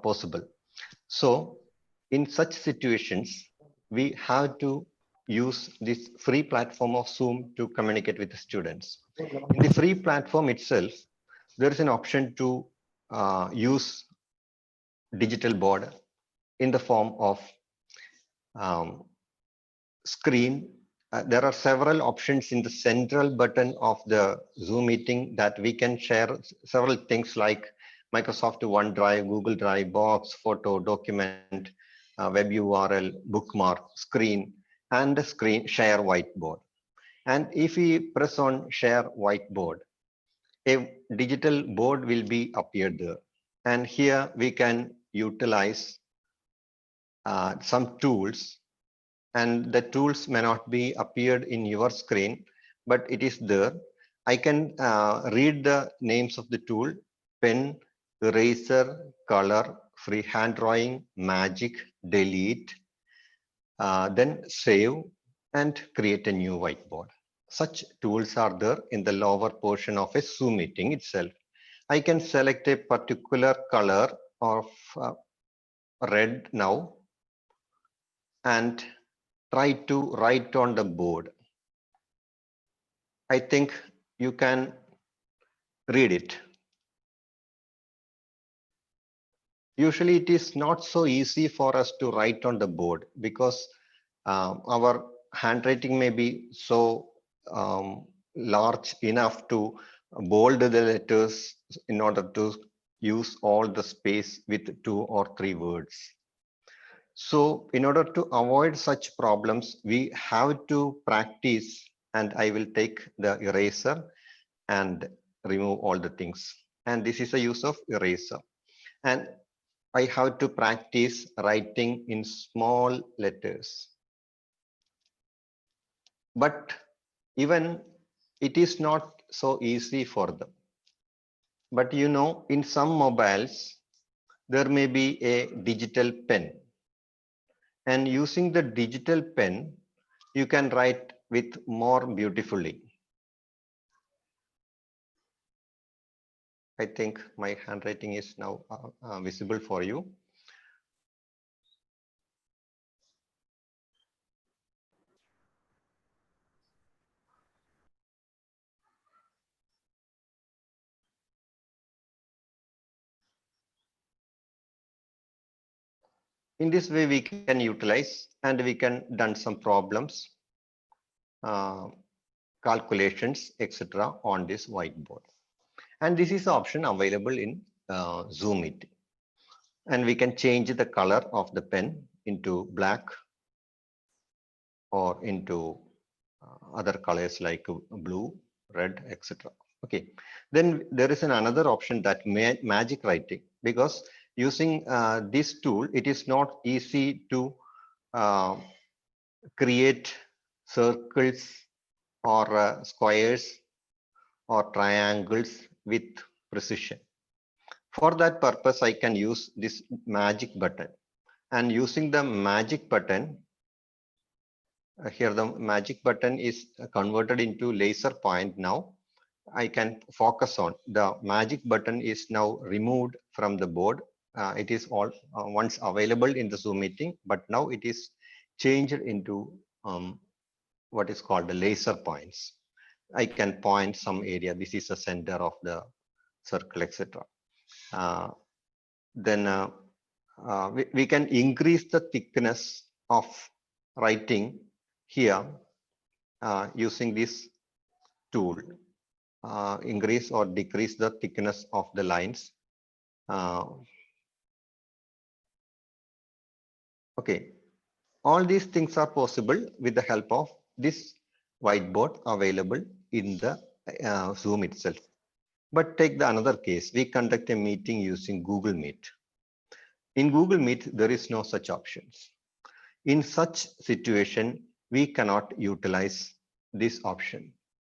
possible. So in such situations, we have to use this free platform of Zoom to communicate with the students. In the free platform itself, there is an option to use digital board in the form of um, screen. There are several options in the central button of the Zoom meeting that we can share several things like Microsoft OneDrive, Google Drive, Box, Photo, Document, Web URL, Bookmark, Screen, and the Screen Share Whiteboard. And if we press on Share Whiteboard, a digital board will be appeared there. And here we can utilize some tools, and the tools may not be appeared in your screen, but it is there. I can read the names of the tool: pen, eraser, color, freehand drawing, magic, delete, then save and create a new whiteboard. Such tools are there in the lower portion of a Zoom meeting itself. I can select a particular color of red now and try to write on the board. I think you can read it. Usually it is not so easy for us to write on the board because our handwriting may be so large enough to bold the letters in order to use all the space with 2 or 3 words. So in order to avoid such problems, we have to practice, and I will take the eraser and remove all the things. And this is a use of eraser. And I have to practice writing in small letters. But even it is not so easy for them. But you know, in some mobiles, there may be a digital pen. And using the digital pen, you can write with more beautifully. I think my handwriting is now visible for you. In this way, we can utilize and we can done some problems, uh, calculations, etc. on this whiteboard. And this is the option available in Zoom meeting. And we can change the color of the pen into black or into other colors like blue, red, etc. Okay. Then there is another option that magic writing, because using this tool, it is not easy to uh, create circles or squares or triangles with precision. For that purpose, I can use this magic button. And using the magic button, here the magic button is converted into laser point now. I can focus on. The magic button is now removed from the board. It is all once available in the Zoom meeting, but now it is changed into what is called the laser points. I can point some area. This is the center of the circle, etc. Then we can increase the thickness of writing here using this tool. Increase or decrease the thickness of the lines. Okay, all these things are possible with the help of this whiteboard available in the Zoom itself. But take the another case. We conduct a meeting using Google Meet. In Google Meet, there is no such options. In such situation, we cannot utilize this option.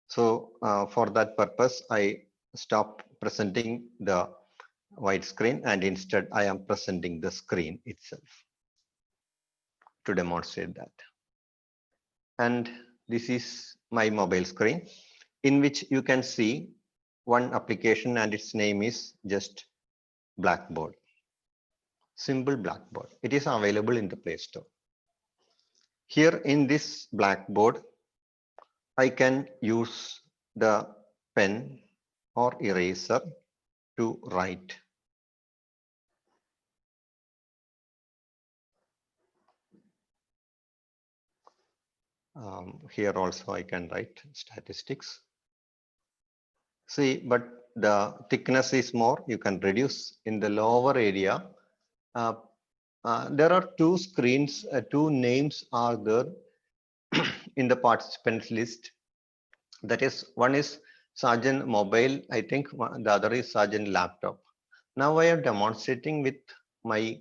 So for that purpose, I stop presenting the white screen and instead I am presenting the screen itself to demonstrate that. And this is my mobile screen in which you can see one application and its name is just Blackboard. simple blackboard. It is available in the Play Store. Here in this blackboard, I can use the pen or eraser to write. Here also I can write statistics. See, but the thickness is more. You can reduce in the lower area. Uh, there are two screens, two names are there in the participants list. That is, one is Sergeant Mobile, I think the other is Sergeant Laptop. Now I am demonstrating with my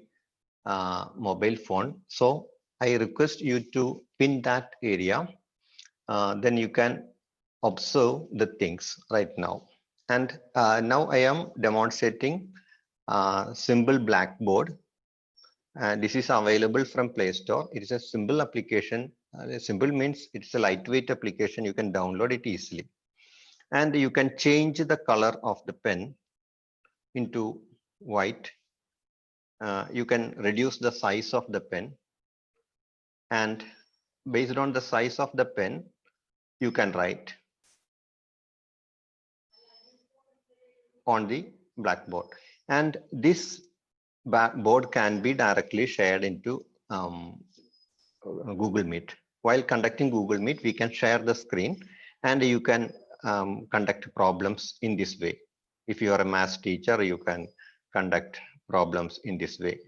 mobile phone. So I request you to pin that area. Then you can observe the things right now. And now I am demonstrating simple blackboard. And this is available from Play Store. It is a simple application. Simple means it's a lightweight application. You can download it easily. And you can change the color of the pen into white. You can reduce the size of the pen. And based on the size of the pen, you can write on the blackboard. And this board can be directly shared into Google Meet. While conducting Google Meet, we can share the screen and you can conduct problems in this way. If you are a math teacher, you can conduct problems in this way.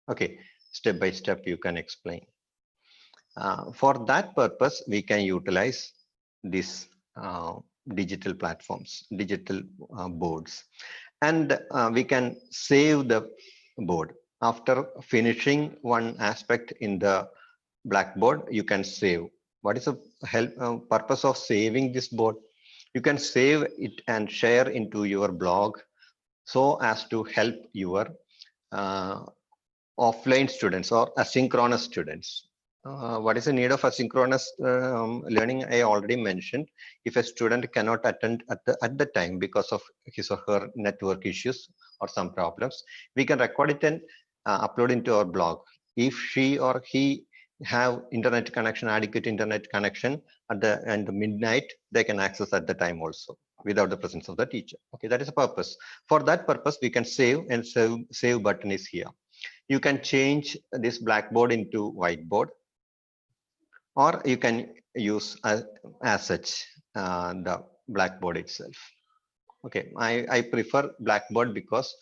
Okay, step by step you can explain. For that purpose, we can utilize these digital platforms, digital boards, and we can save the board. After finishing one aspect in the Blackboard, you can save. What is the purpose of saving this board? You can save it and share into your blog so as to help your uh, offline students or asynchronous students. What is the need of asynchronous learning? I already mentioned. If a student cannot attend at the time because of his or her network issues or some problems, we can record it and upload into our blog. If she or he have internet connection, adequate internet connection at the end of midnight, they can access at the time also without the presence of the teacher. Okay, that is the purpose. For that purpose, we can save, and save button is here. You can change this blackboard into whiteboard, or you can use as such the blackboard itself. Okay, I prefer blackboard because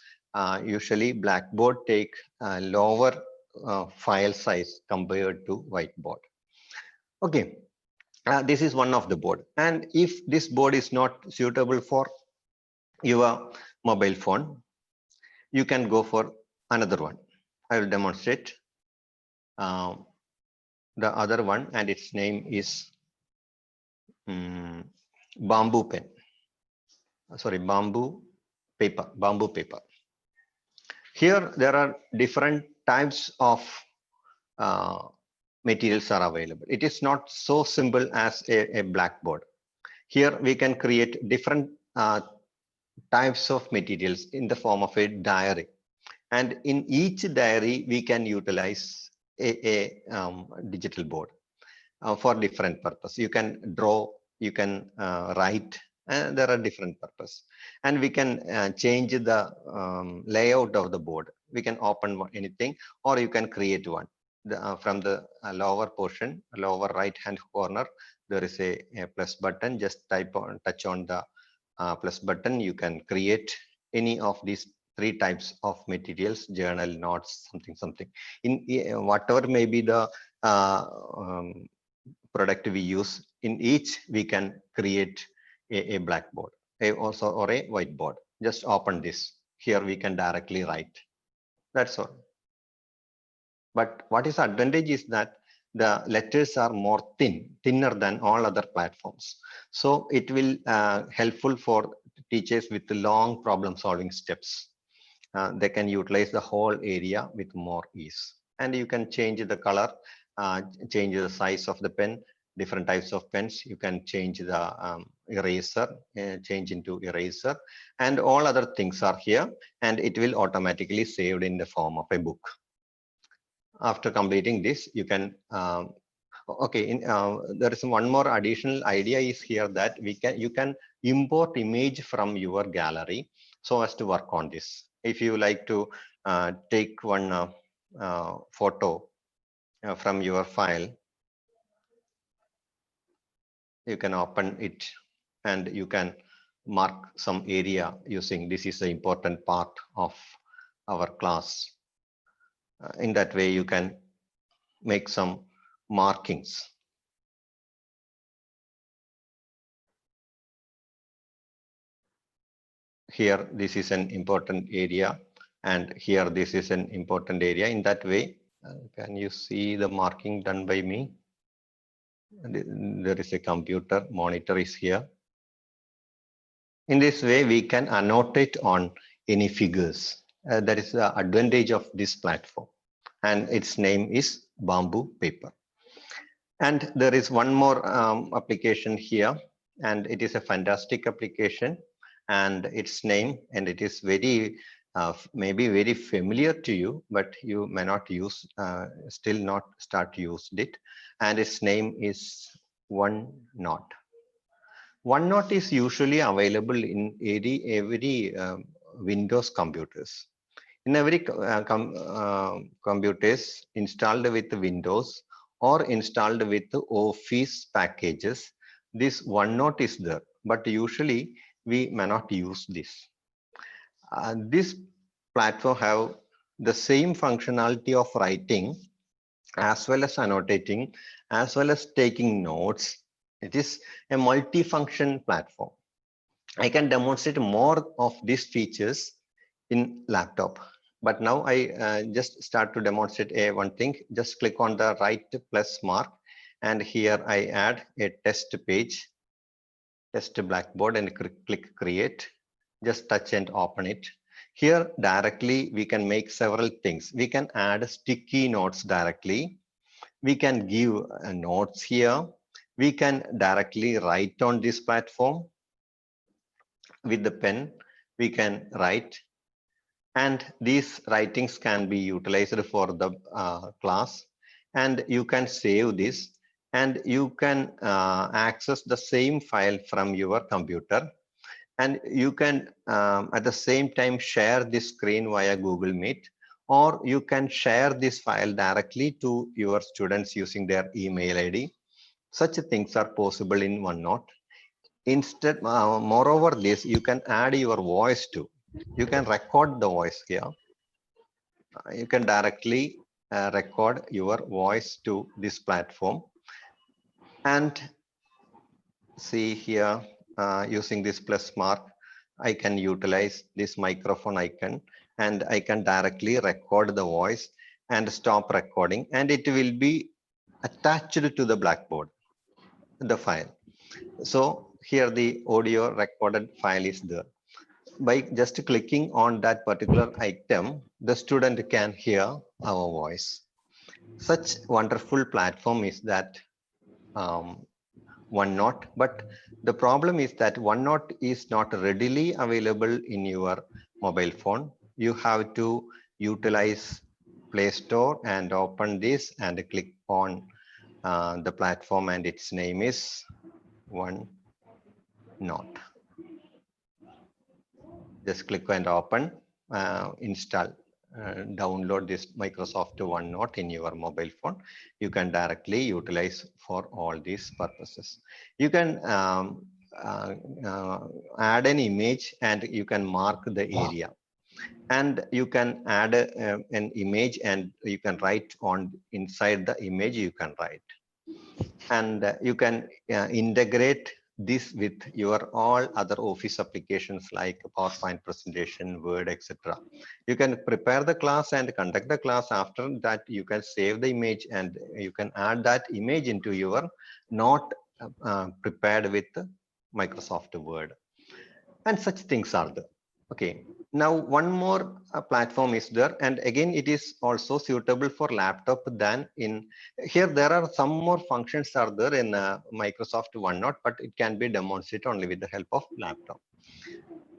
usually blackboard take lower file size compared to whiteboard. Okay, this is one of the board, and if this board is not suitable for your mobile phone, you can go for another one. I will demonstrate the other one, and its name is bamboo pen. Sorry, bamboo paper. Here there are different types of materials are available. It is not so simple as a blackboard. Here we can create different types of materials in the form of a diary. And in each diary, we can utilize a digital board for different purpose. You can draw, you can write, and there are different purpose. And we can change the layout of the board. We can open anything, or you can create one. From the lower portion, lower right hand corner, there is a plus button. Just touch on the plus button. You can create any of these three types of materials: journal, notes, something. In whatever may be the product we use, in each we can create a blackboard, also or a whiteboard. Just open this. Here we can directly write. That's all. But what is the advantage is that the letters are more thinner than all other platforms. So it will helpful for teachers with the long problem solving steps. They can utilize the whole area with more ease. And you can change the color, change the size of the pen, different types of pens. You can change the eraser, change into eraser, and all other things are here, and it will automatically saved in the form of a book. After completing this, you can okay. There is one more additional idea is here that you can import image from your gallery so as to work on this. If you like to take one photo from your file, you can open it and you can mark some area using this is the important part of our class. In that way, you can make some markings. Here, this is an important area, and here, this is an important area. In that way, can you see the marking done by me? There is a computer monitor is here. In this way, we can annotate on any figures. That is the advantage of this platform, and its name is Bamboo Paper. And there is one more application here, and it is a fantastic application, and its name, and it is very maybe very familiar to you, but you may not use, still not start used it, and its name is OneNote. OneNote is usually available in every Windows computers. In every computers installed with Windows or installed with Office packages, this OneNote is there, but usually we may not use this. This platform have the same functionality of writing as well as annotating, as well as taking notes. It is a multi-function platform. I can demonstrate more of these features in laptop, but now I just start to demonstrate one thing. Just click on the right plus mark, and here I add a test page, test blackboard, and click create. Just touch and open it. Here directly we can make several things. We can add sticky notes directly. We can give notes here. We can directly write on this platform. With the pen, we can write, and these writings can be utilized for the class, and you can save this, and you can access the same file from your computer, and you can at the same time share this screen via Google Meet, or you can share this file directly to your students using their email ID. Such things are possible in OneNote. Instead, moreover this, you can add your voice too. You can record the voice here. You can directly record your voice to this platform, and see here using this plus mark, I can utilize this microphone icon, and I can directly record the voice and stop recording, and it will be attached to the blackboard, the file. So here the audio recorded file is there. By just clicking on that particular item, the student can hear our voice. Such wonderful platform is that OneNote, but the problem is that OneNote is not readily available in your mobile phone. You have to utilize Play Store and open this and click on the platform, and its name is OneNote. Just click and open, install, download this Microsoft OneNote in your mobile phone. You can directly utilize for all these purposes. You can add an image, and you can mark the area, and you can add an image, and you can write on inside the image. You can write, and you can integrate this with your all other Office applications like PowerPoint presentation, Word, etc. You can prepare the class and conduct the class. After that, you can save the image, and you can add that image into your note prepared with Microsoft Word, and such things are there. Okay, Now one more platform is there, and again it is also suitable for laptop than in here. There are some more functions are there in Microsoft OneNote, but it can be demonstrated only with the help of laptop.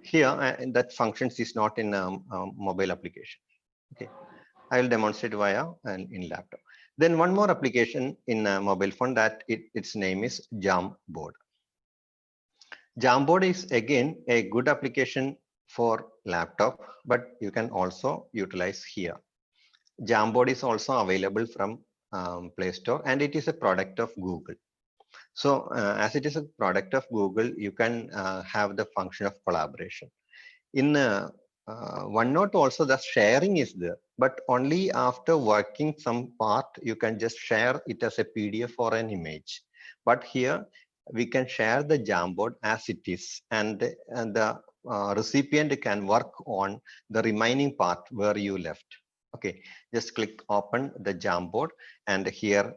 Here that functions is not in mobile application. Okay, I will demonstrate via and in laptop. Then one more application in mobile phone that its name is Jamboard. Jamboard is again a good application for laptop, but you can also utilize here. Jamboard is also available from Play Store, and it is a product of Google. So as it is a product of Google, you can have the function of collaboration. In OneNote also the sharing is there, but only after working some part, you can just share it as a PDF or an image. But here we can share the Jamboard as it is, and the recipient can work on the remaining part where you left. Okay, just click open the Jamboard, and here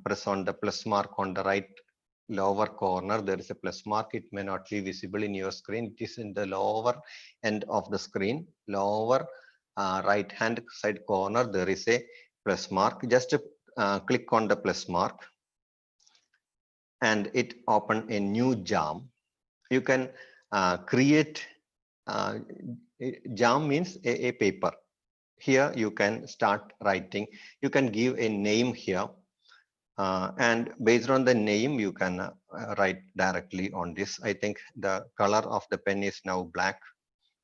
press on the plus mark on the right lower corner. There is a plus mark. It may not be visible in your screen. It is in the lower end of the screen, lower right hand side corner. There is a plus mark. Just click on the plus mark, and it open a new jam. You can create uh, jam means a paper. Here you can start writing. You can give a name here. And based on the name, you can write directly on this. I think the color of the pen is now black.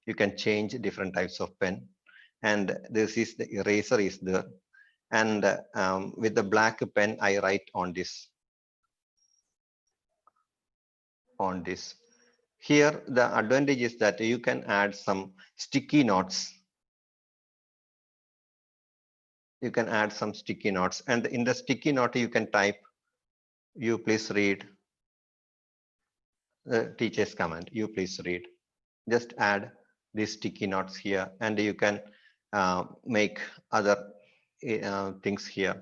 You can change different types of pen. And this is the eraser is there. And with the black pen, I write on this. Here, the advantage is that you can add some sticky notes. You can add some sticky notes. And in the sticky note, you can type, you please read the teacher's command. You please read. Just add these sticky notes here, and you can make other things here,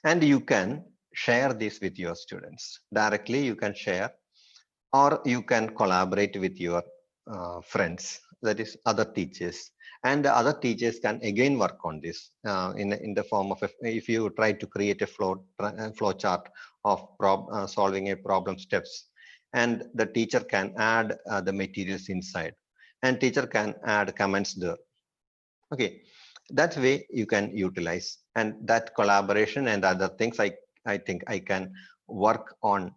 and you can share this with your students directly. You can share, or you can collaborate with your friends, that is other teachers, and the other teachers can again work on this in the form of if you try to create a flow chart of solving a problem steps, and the teacher can add the materials inside, and teacher can add comments there. Okay, that way you can utilize, and that collaboration and other things I think I can work on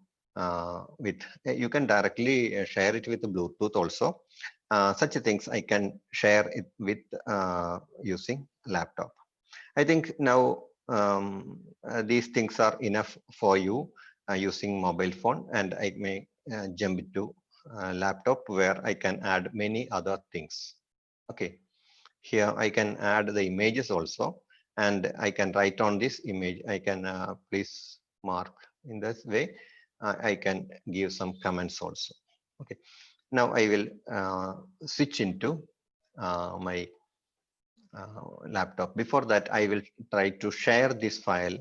with. You can directly share it with Bluetooth also. Such things I can share it with using laptop. I think now these things are enough for you using mobile phone, and I may jump to laptop where I can add many other things. Okay, here I can add the images also, and I can write on this image. I can please mark in this way. I can give some comments also. Okay, now I will switch into my laptop. Before that, I will try to share this file.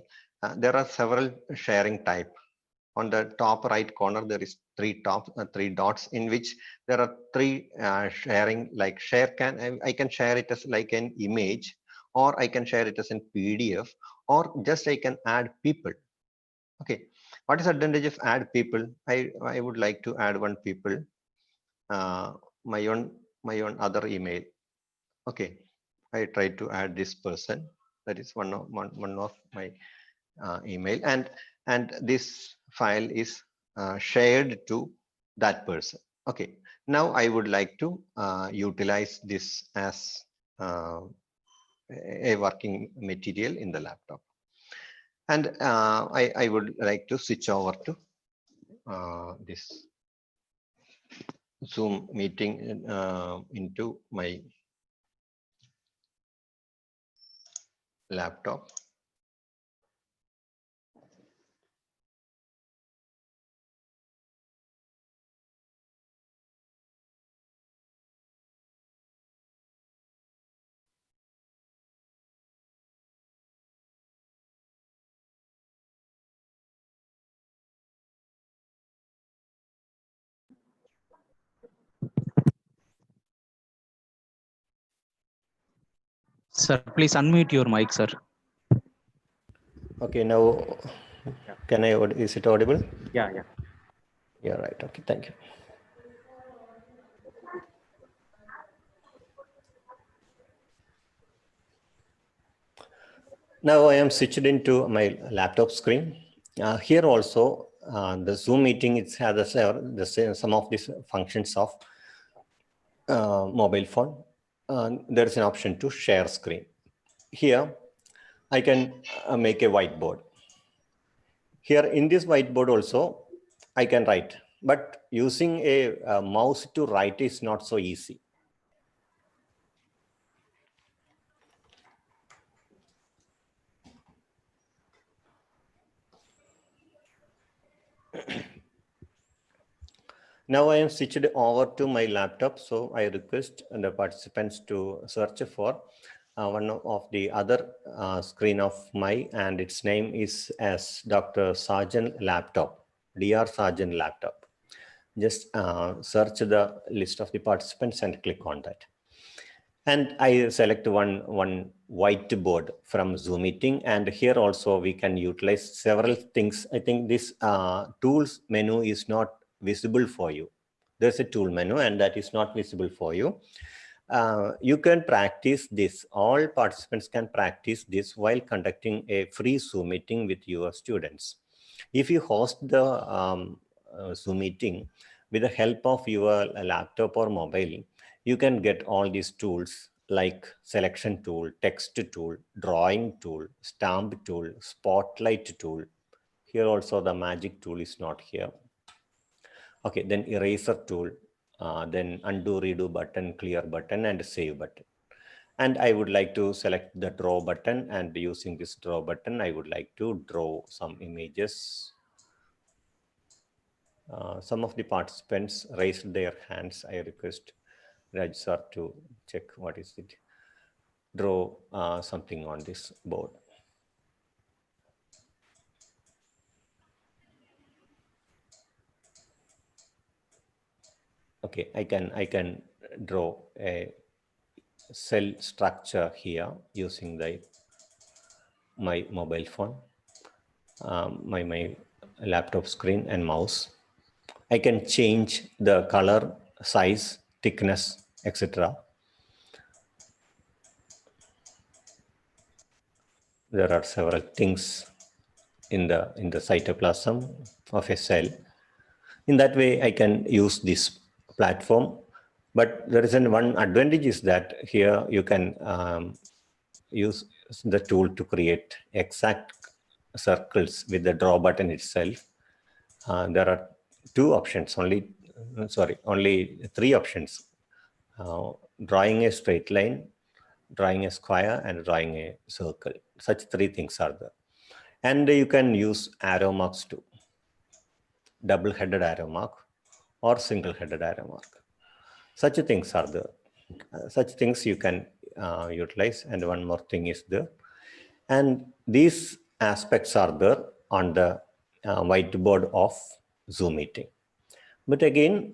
There are several sharing type. On the top right corner, there is three dots in which there are three sharing, like share I can share it as like an image, or I can share it as an PDF, or just I can add people. Okay, what is advantage of add people? I would like to add one people, uh, my own other email. Okay, I try to add this person. That is one of my email, and this file is shared to that person. Okay, now I would like to utilize this as a working material in the laptop, and I would like to switch over to this Zoom meeting into my laptop. Sir, please unmute your mic, sir. Okay, now can I, is it audible? Yeah. Yeah, right. Okay, thank you. Now I am switched into my laptop screen. Here also, the Zoom meeting, it has some of these functions of mobile phone. There is an option to share screen. Here, I can make a whiteboard. Here in this whiteboard also, I can write, but using a mouse to write is not so easy. Now I am switched over to my laptop, so I request the participants to search for one of the other screen of my, and its name is as Dr. Sarjan laptop, Dr. Sarjan laptop. Just search the list of the participants and click on that. And I select one whiteboard from Zoom meeting, and here also we can utilize several things. I think this tools menu is not visible for you. There's a tool menu and that is not visible for you. You can practice this. All participants can practice this while conducting a free Zoom meeting with your students. If you host the Zoom meeting with the help of your laptop or mobile, you can get all these tools like selection tool, text tool, drawing tool, stamp tool, spotlight tool. Here also the magic tool is not here. Okay, then eraser tool, then undo, redo button, clear button, and save button. And I would like to select the draw button, and using this draw button, I would like to draw some images. Some of the participants raised their hands. I request Raj sir to check what is it. Draw something on this board. Okay, I can draw a cell structure here using my mobile phone, my laptop screen and mouse. I can change the color, size, thickness, etc. There are several things in the cytoplasm of a cell. In that way, I can use this platform. But there is one advantage is that here you can use the tool to create exact circles with the draw button itself. There are only three options. Drawing a straight line, drawing a square, and drawing a circle. Such three things are there. And you can use arrow marks too. Double-headed arrow mark or single-headed arrow mark. Such things are there. Such things you can utilize. And one more thing is there. And these aspects are there on the whiteboard of Zoom meeting. But again,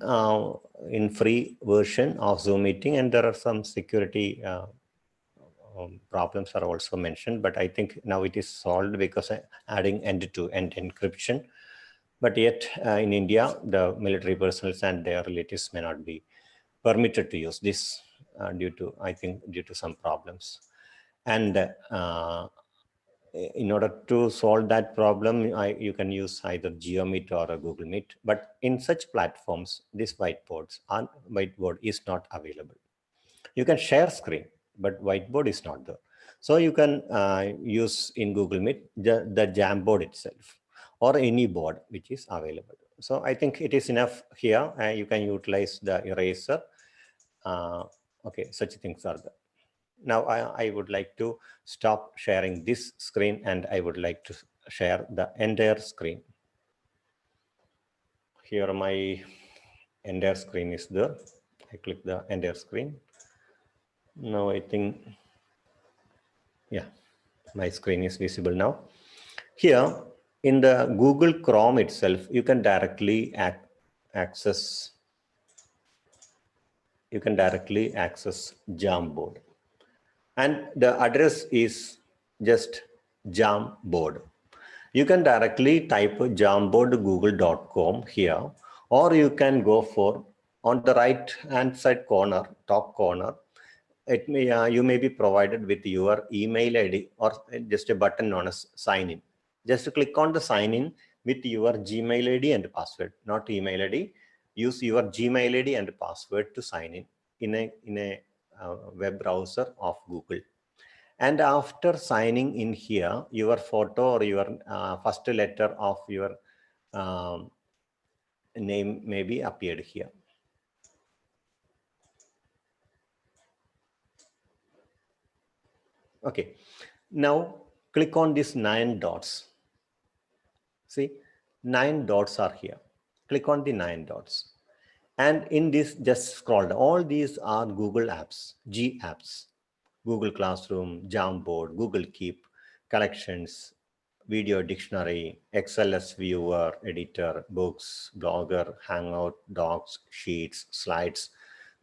in free version of Zoom meeting, and there are some security problems are also mentioned, but I think now it is solved because adding end-to-end encryption. But yet in India, the military personnel and their relatives may not be permitted to use this due to some problems. And in order to solve that problem, you can use either GeoMeet or a Google Meet. But in such platforms, this whiteboard is not available. You can share screen, but whiteboard is not there. So you can use in Google Meet the Jamboard itself or any board which is available. So I think it is enough here. You can utilize the eraser. Okay, such things are there. Now I would like to stop sharing this screen and I would like to share the entire screen. Here my entire screen is there. I click the entire screen. Now I think, yeah, my screen is visible now. Here in the Google Chrome itself, you can directly access Jamboard. and the address is just Jamboard. You can directly type jamboardgoogle.com here, or you can go for on the right hand side corner, top corner. It may you may be provided with your email ID or just a button known as sign in. Just click on the sign in with your Gmail ID and password, not email ID. Use your Gmail ID and password to sign in a web browser of Google. And after signing in here, your photo or your first letter of your um, name may be appeared here. Okay, now click on these 9 dots. See, 9 dots are here. Click on the 9 dots. And in this, just scroll down. All these are Google apps, G apps. Google Classroom, Jamboard, Google Keep, Collections, Video Dictionary, XLS Viewer, Editor, Books, Blogger, Hangout, Docs, Sheets, Slides,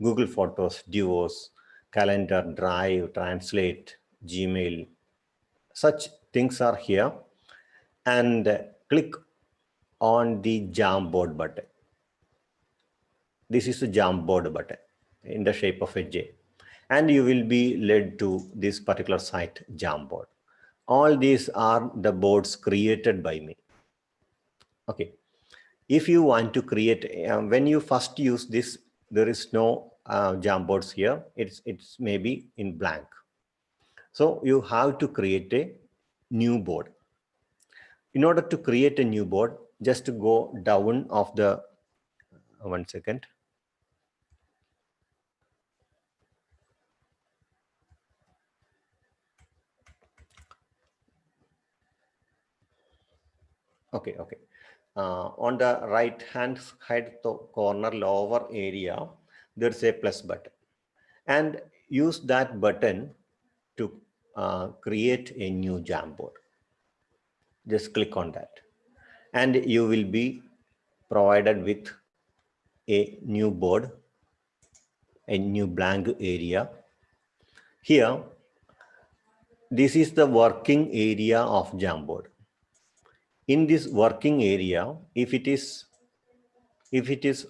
Google Photos, Duos, Calendar, Drive, Translate, Gmail. Such things are here. And click on the Jamboard button. This is the Jamboard button in the shape of a J. And you will be led to this particular site, Jamboard. All these are the boards created by me. Okay. If you want to create, when you first use this, there is no Jamboards here. It's maybe in blank. So you have to create a new board. In order to create a new board, just to go down of the, 1 second. Okay. On the right hand side corner lower area, there's a plus button. And use that button to create a new Jamboard. Just click on that. And you will be provided with a new board, a new blank area. Here, this is the working area of Jamboard. In this working area, if it is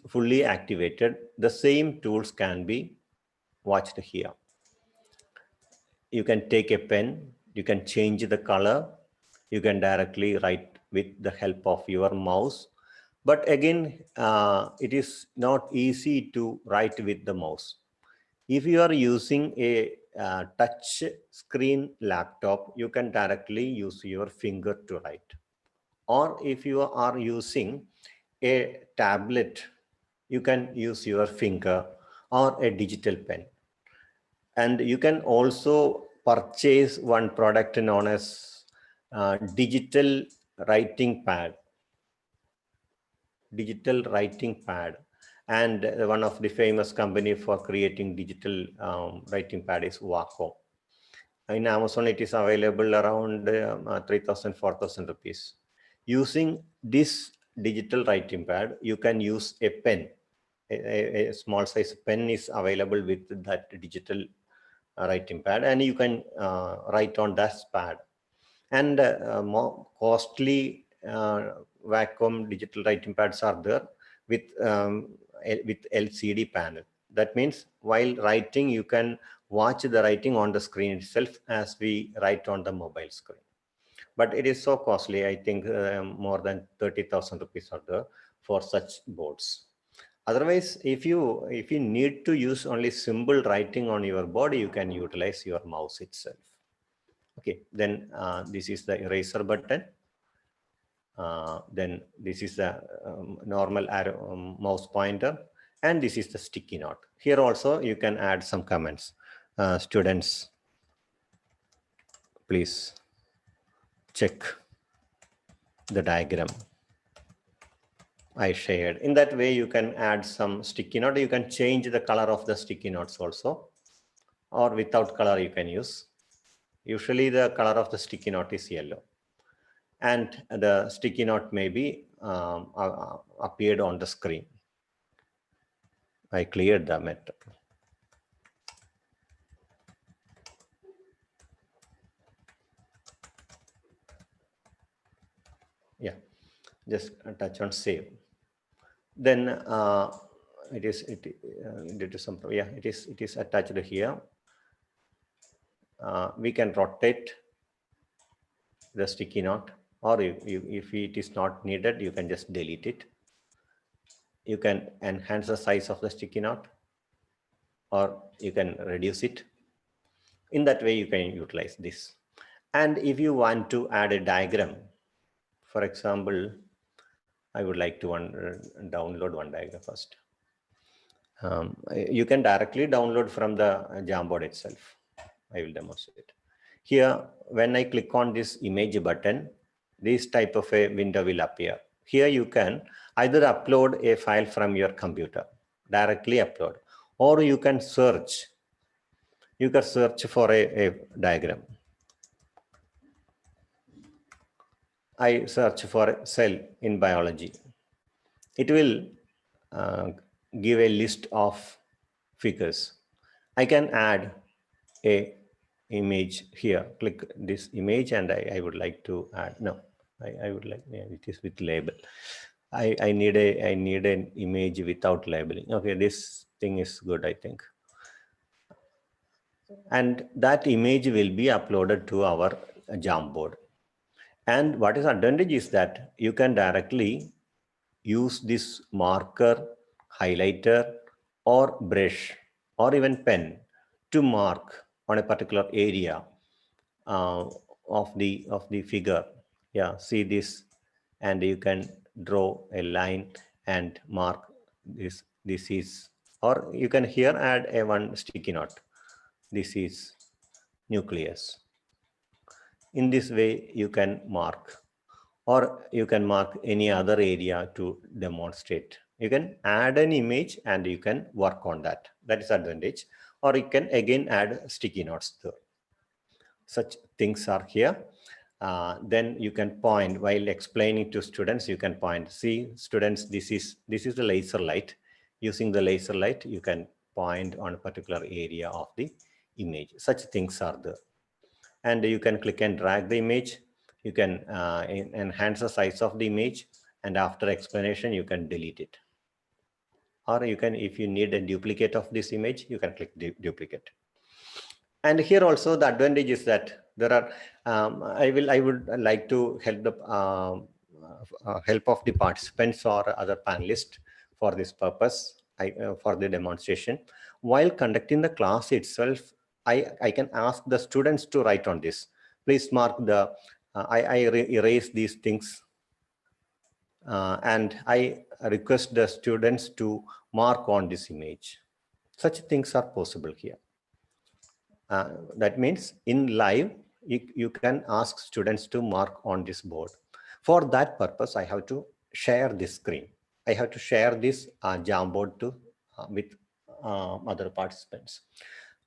fully activated, the same tools can be watched here. You can take a pen, you can change the color, you can directly write with the help of your mouse. But again, it is not easy to write with the mouse. If you are using a touch screen laptop, you can directly use your finger to write. Or if you are using a tablet, you can use your finger or a digital pen. And you can also purchase one product known as digital writing pad. And one of the famous company for creating digital writing pad is Wacom. In Amazon, it is available around 3,000, 4,000 rupees. Using this digital writing pad, you can use a pen. A small size pen is available with that digital writing pad, and you can write on that pad. And more costly vacuum digital writing pads are there with LCD panel. That means while writing, you can watch the writing on the screen itself as we write on the mobile screen. But it is so costly. I think more than 30,000 rupees are there for such boards. Otherwise, if you need to use only simple writing on your board, you can utilize your mouse itself. Okay, then this is the eraser button. Then this is the normal arrow, mouse pointer, and this is the sticky note. Here also you can add some comments. Students, please check the diagram I shared. In that way, you can add some sticky note. You can change the color of the sticky notes also, or without color you can use. Usually the color of the sticky note is yellow. And the sticky note may be appeared on the screen. I cleared the matter. Yeah, just touch on save. Then due to some, yeah, it is attached here. We can rotate the sticky note, or if it is not needed, you can just delete it. You can enhance the size of the sticky note, or you can reduce it. In that way, you can utilize this. And if you want to add a diagram, for example, I would like to download one diagram first. You can directly download from the Jamboard itself. I will demonstrate. Here, when I click on this image button, this type of a window will appear. Here you can either upload a file from your computer, directly upload, or you can search. You can search for a diagram. I search for cell in biology. It will give a list of figures. I can add a image here. Click this image, and I would like to add. No, I would like, yeah, it is with label. I need an image without labeling. Okay, this thing is good, I think. And that image will be uploaded to our Jamboard. And what is advantage is that you can directly use this marker, highlighter, or brush, or even pen to mark on a particular area uh, of the figure. Yeah, see this, and you can draw a line and mark this. This is, or you can here add a one sticky note. This is nucleus. In this way, you can mark, or you can mark any other area to demonstrate. You can add an image and you can work on that. That is advantage. Or you can again add sticky notes there. Such things are here. Then you can point while explaining to students. You can point. See, students, this is the laser light. Using the laser light, you can point on a particular area of the image. Such things are there. And you can click and drag the image. You can enhance the size of the image, and after explanation, you can delete it. Or you can, if you need a duplicate of this image, you can click duplicate. And here also the advantage is that there are, I would like to help the help of the participants or other panelists for this purpose, for the demonstration. While conducting the class itself, I can ask the students to write on this. Please mark the, I erase these things, and I request the students to mark on this image. Such things are possible here. That means in live, you can ask students to mark on this board. For that purpose, I have to share this screen. I have to share this Jamboard to with other participants.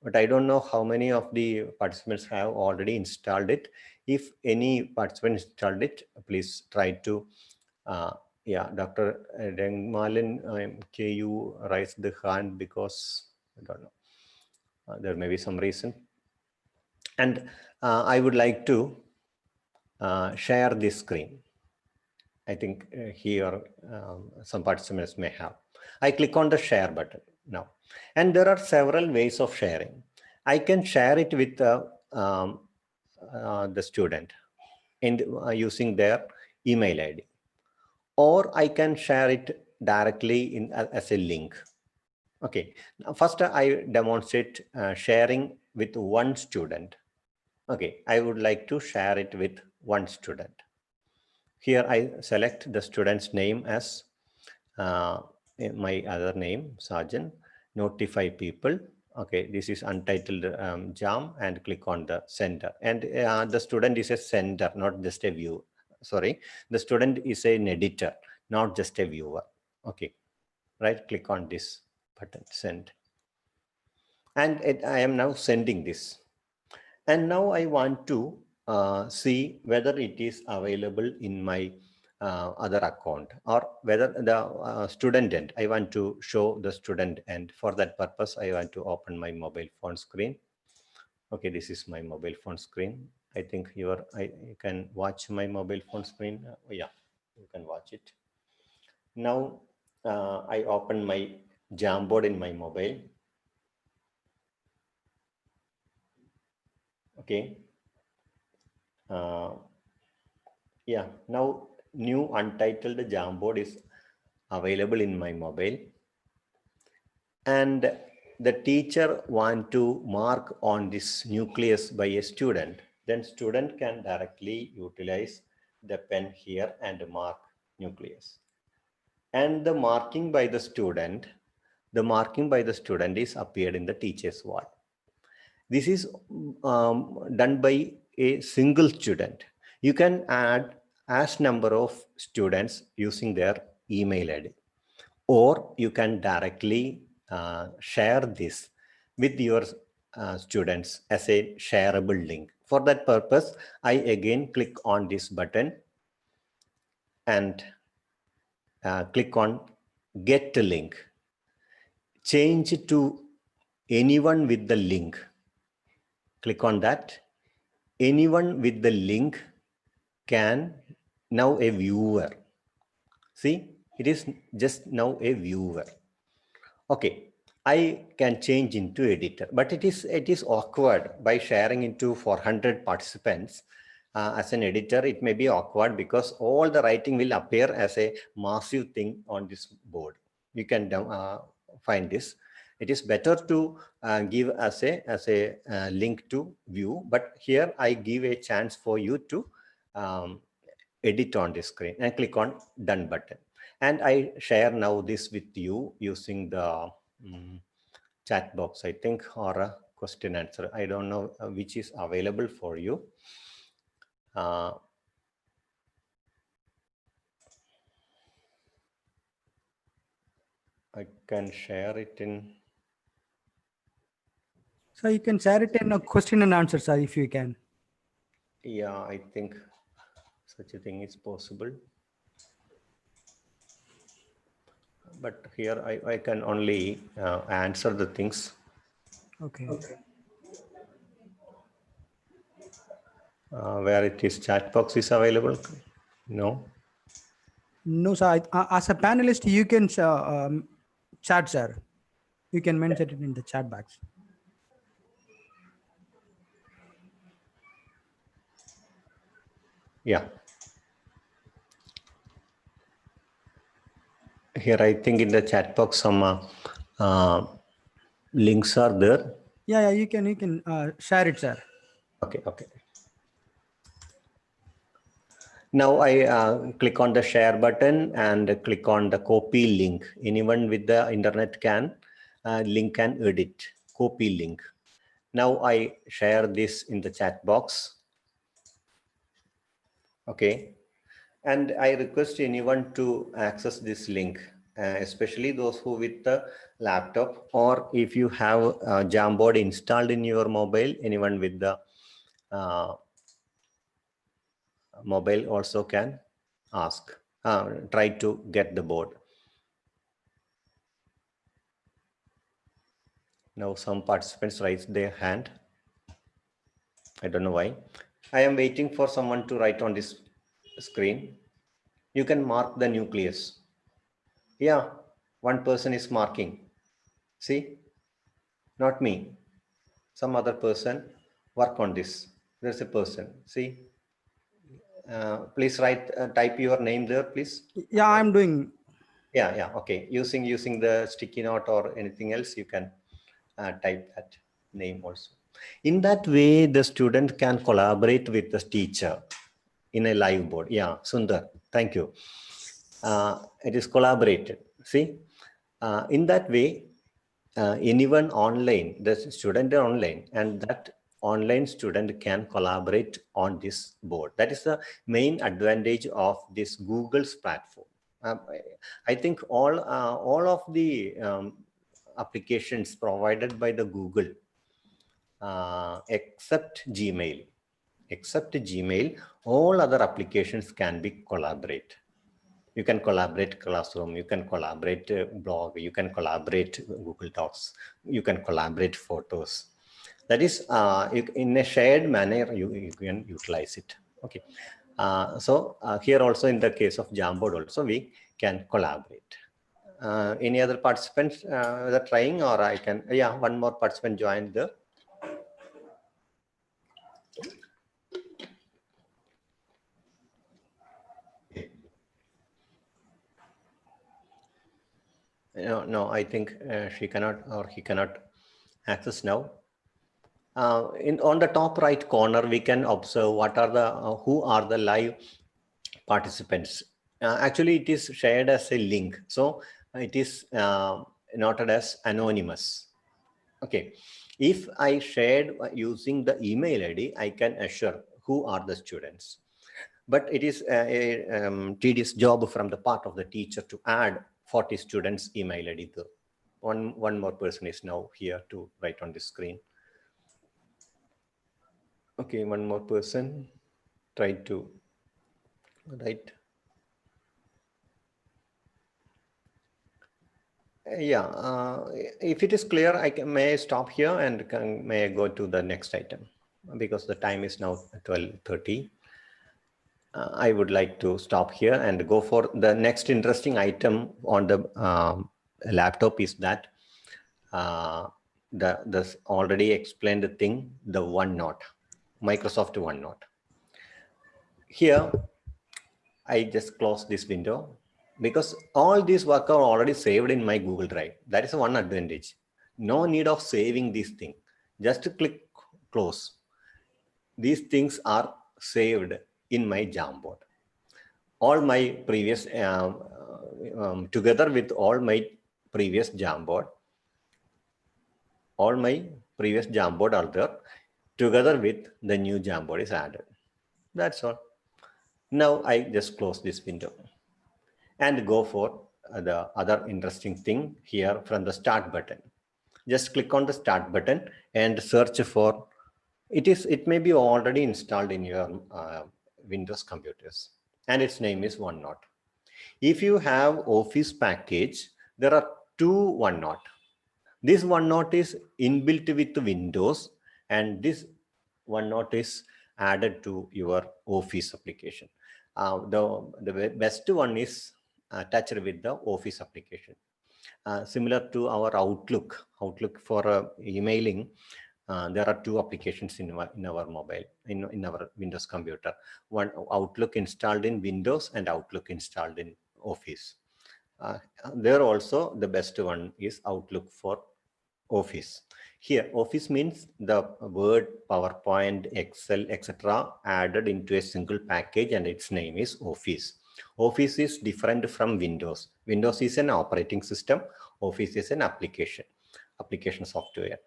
But I don't know how many of the participants have already installed it. If any participant installed it, please try to, yeah, Dr. Dengmalin, can you raise the hand because I don't know. There may be some reason. And I would like to share this screen. I think here some participants may have. I click on the share button now. And there are several ways of sharing. I can share it with the student in using their email ID. Or I can share it directly in as a link. Okay, now first I demonstrate sharing with one student. Okay, I would like to share it with one student. Here I select the student's name as my other name, Sergeant, notify people. Okay, this is untitled JAM, and click on the sender. And the student is a sender, not just a viewer. Sorry, the student is an editor, not just a viewer. Okay, right click on this button, send. And I am now sending this. And now I want to see whether it is available in my other account, or whether the student end. I want to show the student end. For that purpose, I want to open my mobile phone screen. Okay, this is my mobile phone screen. I think you can watch my mobile phone screen. Yeah. You can watch it. Now I open my Jamboard in my mobile. Okay. Yeah, now new untitled Jamboard is available in my mobile. And the teacher want to mark on this nucleus by a student, then student can directly utilize the pen here and mark nucleus. And the marking by the student is appeared in the teacher's wall. This is done by a single student. You can add as number of students using their email ID, or you can directly share this with your students as a shareable link. For that purpose, I again click on this button and click on get link. Change it to anyone with the link. Click on that. Anyone with the link can now a viewer. See, it is just now a viewer. Okay, I can change into editor, but it is awkward by sharing into 400 participants. As an editor, it may be awkward because all the writing will appear as a massive thing on this board. You can find this. It is better to give as a link to view, but here I give a chance for you to edit on the screen and click on done button. And I share now this with you using the chat box, I think, or a question answer. I don't know which is available for you. I can share it in. So you can share it in a question and answer, sir, if you can. Yeah, I think such a thing is possible. But here I can only answer the things. Okay. Where it is chat box is available? No. No, sir. As a panelist, you can chat, sir. You can mention it in the chat box. Yeah. Here, I think in the chat box, some links are there. Yeah, you can share it, sir. Okay. Now I click on the share button and click on the copy link. Anyone with the internet can link and edit, copy link. Now I share this in the chat box. Okay. And I request anyone to access this link, especially those who with the laptop, or if you have Jamboard installed in your mobile, anyone with the mobile also can try to get the board. Now some participants raise their hand. I don't know why. I am waiting for someone to write on this screen. You can mark the nucleus. Yeah, one person is marking. See, not me. Some other person work on this. There's a person. See, please type your name there, please. Yeah, I'm doing. Yeah. Okay. Using the sticky note or anything else, you can type that name also. In that way, the student can collaborate with the teacher in a live board. Yeah, Sundar, thank you. It is collaborated. See, in that way, anyone online, the student online, and that online student can collaborate on this board. That is the main advantage of this Google's platform. I think all of the applications provided by the Google, except Gmail, all other applications can be collaborate. You can collaborate Classroom, you can collaborate blog, you can collaborate Google Docs, you can collaborate photos. That is in a shared manner, you can utilize it. Okay. Here also in the case of Jamboard also we can collaborate. Any other participants that are trying, or I can, yeah, one more participant joined the. No, I think she cannot or he cannot access now. On the top right corner, we can observe what are the who are the live participants. Actually, it is shared as a link, so it is noted as anonymous. Okay, if I shared using the email ID, I can assure who are the students. But it is a tedious job from the part of the teacher to add 40 students email ID. One more person is now here to write on the screen. Okay, one more person tried to write. If it is clear, may I stop here and may I go to the next item, because the time is now 12:30. I would like to stop here and go for the next interesting item on the laptop is that the already explained thing, the OneNote, Microsoft OneNote. Here, I just close this window because all these work are already saved in my Google Drive. That is one advantage. No need of saving this thing. Just click close. These things are saved in my Jamboard. All my previous, together with all my previous Jamboard, all my previous Jamboard are there. Together with the new Jamboard is added. That's all. Now I just close this window and go for the other interesting thing here from the start button. Just click on the start button and search for it may be already installed in your Windows computers, and its name is OneNote. If you have Office package, there are two OneNote. This OneNote is inbuilt with Windows, and this OneNote is added to your Office application. The best one is attached with the Office application. Similar to our Outlook for emailing, there are two applications in our mobile, in our Windows computer. One Outlook installed in Windows and Outlook installed in Office. There also the best one is Outlook for Office. Here, Office means the Word, PowerPoint, Excel, etc. added into a single package, and its name is Office. Office is different from Windows. Windows is an operating system. Office is an application software.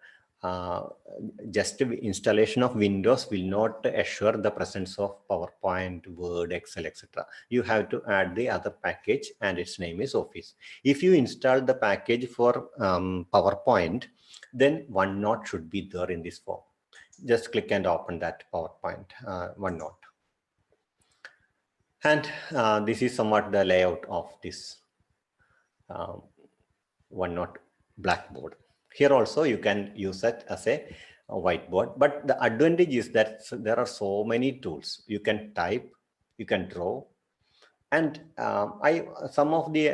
Just installation of Windows will not assure the presence of PowerPoint, Word, Excel, etc. You have to add the other package, and its name is Office. If you install the package for PowerPoint, then OneNote should be there in this form. Just click and open that PowerPoint OneNote. And this is somewhat the layout of this OneNote Blackboard. Here also you can use it as a whiteboard, but the advantage is that there are so many tools. You can type, you can draw, and some of the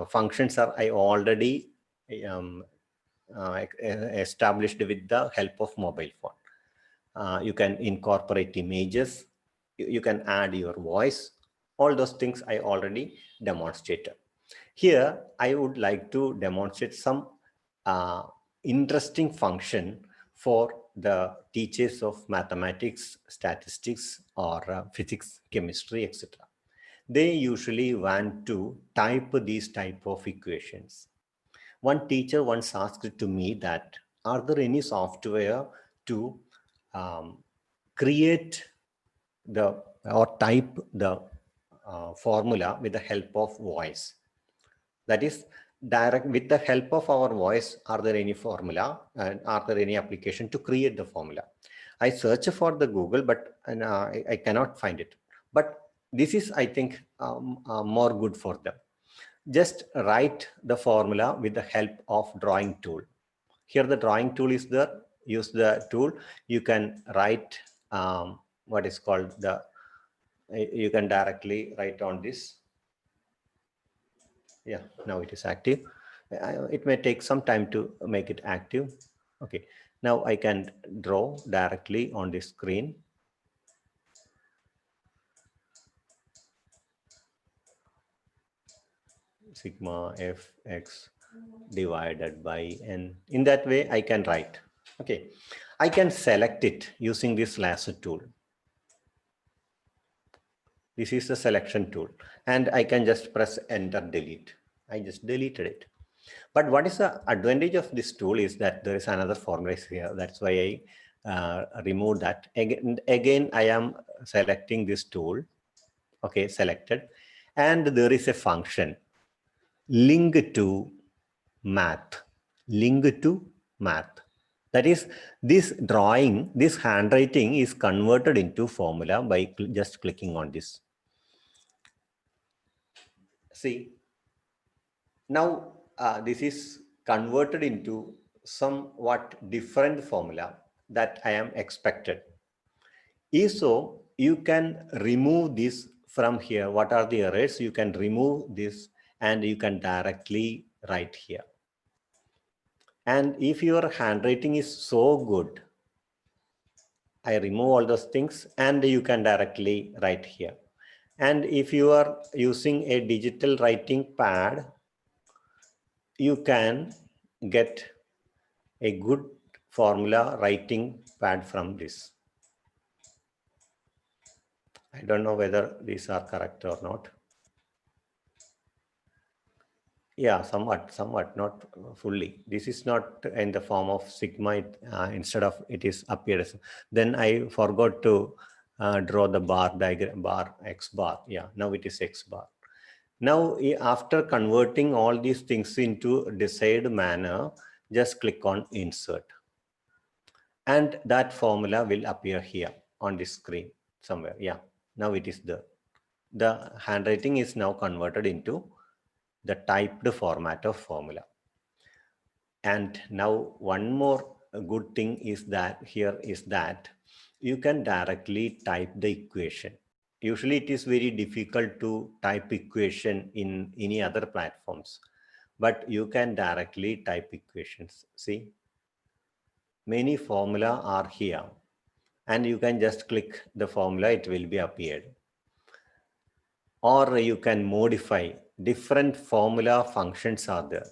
functions are I already established with the help of mobile phone. You can incorporate images, you can add your voice. All those things I already demonstrated. Here, I would like to demonstrate some interesting function for the teachers of mathematics, statistics, or physics, chemistry, etc. They usually want to type these type of equations. One teacher once asked to me that, are there any software to create the or type the formula with the help of voice? That is, direct with the help of our voice, are there any formula and are there any application to create the formula? I search for the Google, but I cannot find it. But this is, I think, more good for them. Just write the formula with the help of drawing tool. Here the drawing tool is there. Use the tool. You can write what is called the You can directly write on this. Yeah, now it is active. It may take some time to make it active. Okay, now I can draw directly on the screen. Sigma fx divided by n. In that way, I can write. Okay, I can select it using this lasso tool. This is the selection tool, and I can just press enter delete. I just deleted it. But what is the advantage of this tool is that there is another formula here. That's why I removed that. Again, I am selecting this tool. Okay, selected. And there is a function, link to math. Link to math. That is, this drawing, this handwriting is converted into formula by just clicking on this. See, now this is converted into somewhat different formula that I am expected. If so, you can remove this from here. What are the errors? You can remove this and you can directly write here. And if your handwriting is so good, I remove all those things and you can directly write here. And if you are using a digital writing pad, you can get a good formula writing pad from this. I don't know whether these are correct or not. Yeah, somewhat, not fully. This is not in the form of sigma. Instead of it is appeared as. Then I forgot to draw the bar diagram, bar x bar. Yeah, now it is x bar. Now, after converting all these things into desired manner, just click on insert. And that formula will appear here on the screen somewhere. Yeah, now it is there. The handwriting is now converted into the typed format of formula. And now one more good thing is that here is that you can directly type the equation. Usually it is very difficult to type equation in any other platforms, but you can directly type equations. See, many formula are here and you can just click the formula, it will be appeared. Or you can modify different formula functions are there.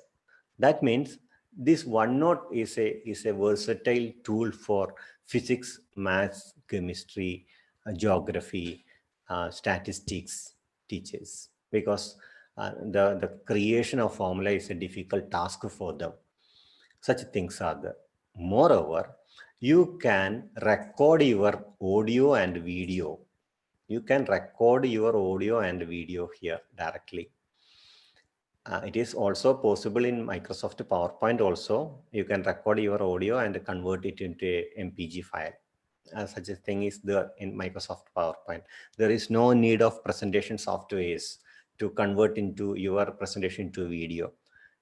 That means this OneNote is a versatile tool for physics, maths, chemistry, geography, statistics teachers, because the creation of formula is a difficult task for them. Such things are there. Moreover, you can record your audio and video. You can record your audio and video here directly. It is also possible in Microsoft PowerPoint also. You can record your audio and convert it into a MPG file. Such a thing is there in Microsoft PowerPoint. There is no need of presentation softwares to convert into your presentation to video.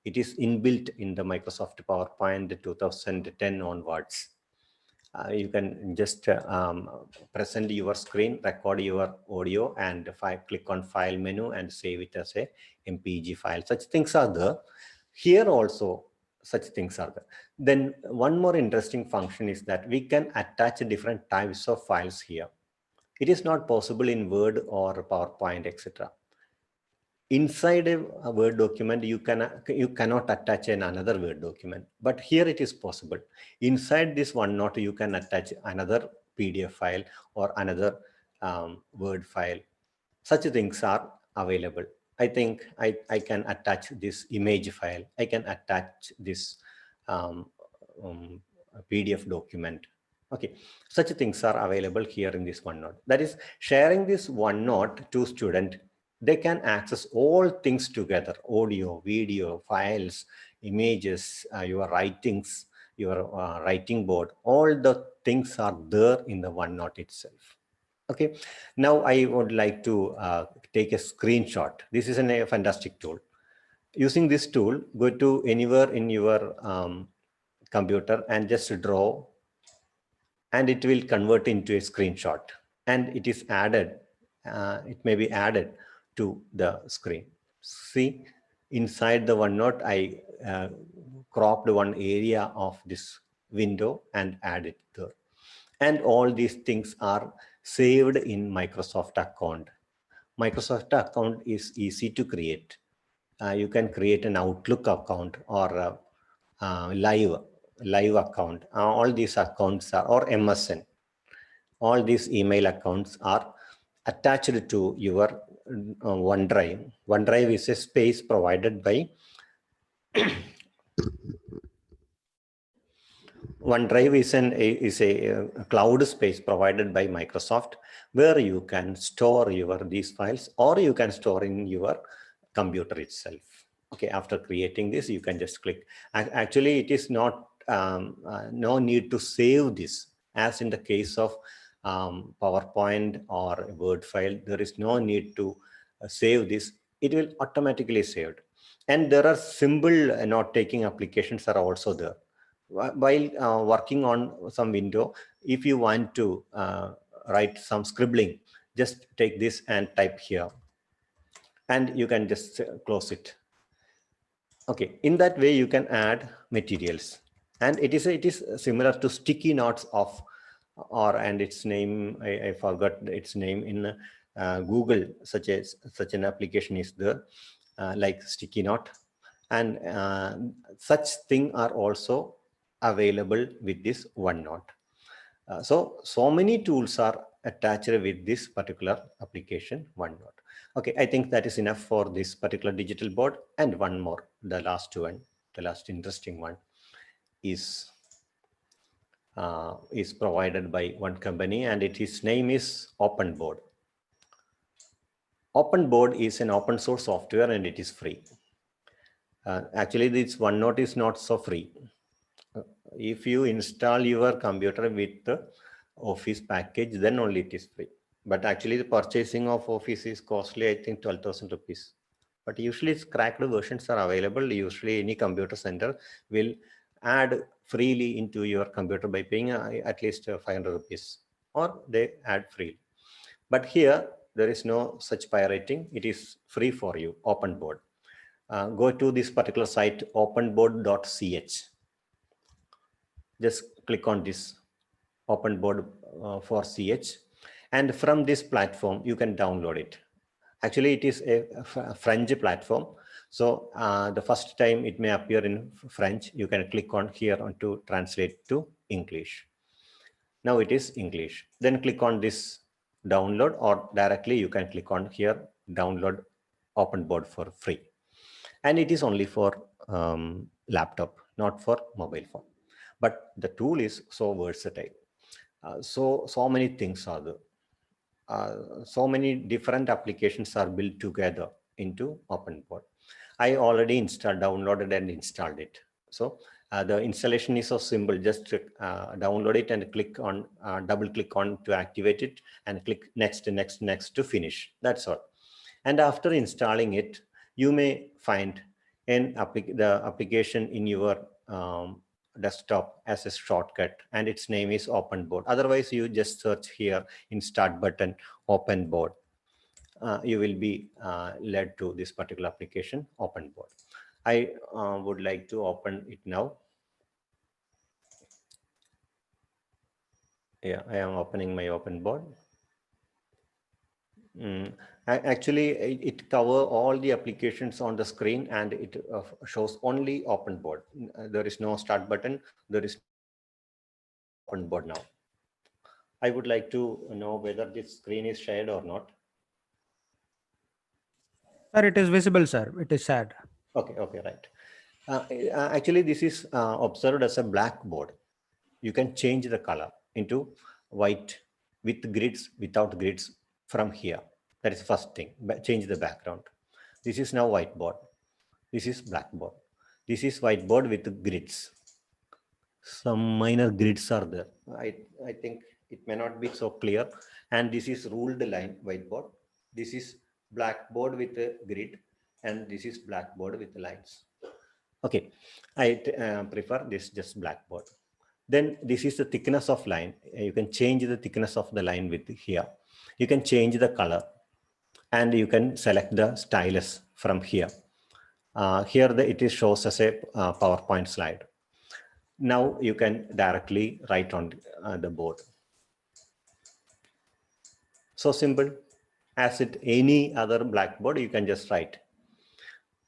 It is inbuilt in the Microsoft PowerPoint 2010 onwards. You can just present your screen, record your audio, and click on file menu and save it as a MPG file. Such things are there. Here also, such things are there. Then one more interesting function is that we can attach different types of files here. It is not possible in Word or PowerPoint, etc. Inside a Word document, you cannot attach another Word document, but here it is possible. Inside this OneNote, you can attach another PDF file or another Word file. Such things are available. I think I can attach this image file. I can attach this PDF document. Okay, such things are available here in this OneNote. That is, sharing this OneNote to student, they can access all things together: audio, video, files, images, your writings, your writing board. All the things are there in the OneNote itself. Okay, now I would like to take a screenshot. This is a fantastic tool. Using this tool, go to anywhere in your computer and just draw, and it will convert into a screenshot, and it is added it may be added to the screen. See, inside the OneNote, I cropped one area of this window and added there. And all these things are saved in Microsoft account. Microsoft account is easy to create. You can create an Outlook account or a, live account. All these accounts are, or MSN. All these email accounts are attached to your OneDrive. OneDrive is a space provided by OneDrive is a cloud space provided by Microsoft, where you can store these files, or you can store in your computer itself. Okay, after creating this, you can just click. Actually, it is not no need to save this, as in the case of PowerPoint or a Word file. There is no need to save this. It will automatically saved. And there are symbol note-taking applications are also there. While working on some window, if you want to write some scribbling, just take this and type here, and you can just close it. Okay, in that way you can add materials, and it is similar to sticky notes of, or and its name I forgot its name in Google. Such an application is there, like sticky note, and such thing are also available with this OneNote. So many tools are attached with this particular application, OneNote. Okay, I think that is enough for this particular digital board. And one more, the last one, the last interesting one is provided by one company, and its name is OpenBoard. OpenBoard is an open source software, and it is free. Actually, this OneNote is not so free. If you install your computer with the Office package, then only it is free. But actually, the purchasing of Office is costly, I think 12,000 rupees. But usually, cracked versions are available. Usually, any computer center will add freely into your computer by paying at least 500 rupees, or they add freely. But here, there is no such pirating. It is free for you, OpenBoard. Go to this particular site, openboard.ch. Just click on this OpenBoard for CH, and from this platform you can download it. Actually, it is a French platform, so the first time it may appear in French. You can click on here on to translate to English. Now it is English. Then click on this download, or directly you can click on here download OpenBoard for free, and it is only for laptop, not for mobile phone. But the tool is so versatile. So many things are there. So many different applications are built together into OpenBoard. I already downloaded and installed it. So the installation is so simple. Just download it and click on, double click on to activate it, and click next, next to finish. That's all. And after installing it, you may find the application in your desktop as a shortcut, and its name is OpenBoard. Otherwise, you just search here in start button OpenBoard. You will be led to this particular application, OpenBoard. I would like to open it now. Yeah, I am opening my OpenBoard. Actually, it covers all the applications on the screen, and it shows only OpenBoard. There is no start button. There is only OpenBoard now. I would like to know whether this screen is shared or not. Sir, it is visible, sir. It is shared. Okay, right. Actually, this is observed as a blackboard. You can change the color into white with grids, without grids from here. That is the first thing. Change the background. This is now whiteboard. This is blackboard. This is whiteboard with grids. Some minor grids are there. I think it may not be so clear. And this is ruled line whiteboard. This is blackboard with a grid, and this is blackboard with lines. Okay, I prefer this just blackboard. Then this is the thickness of line. You can change the thickness of the line with here. You can change the color, and you can select the stylus from here. Here it is shows as a PowerPoint slide. Now you can directly write on the board. So simple. As it any other blackboard, you can just write.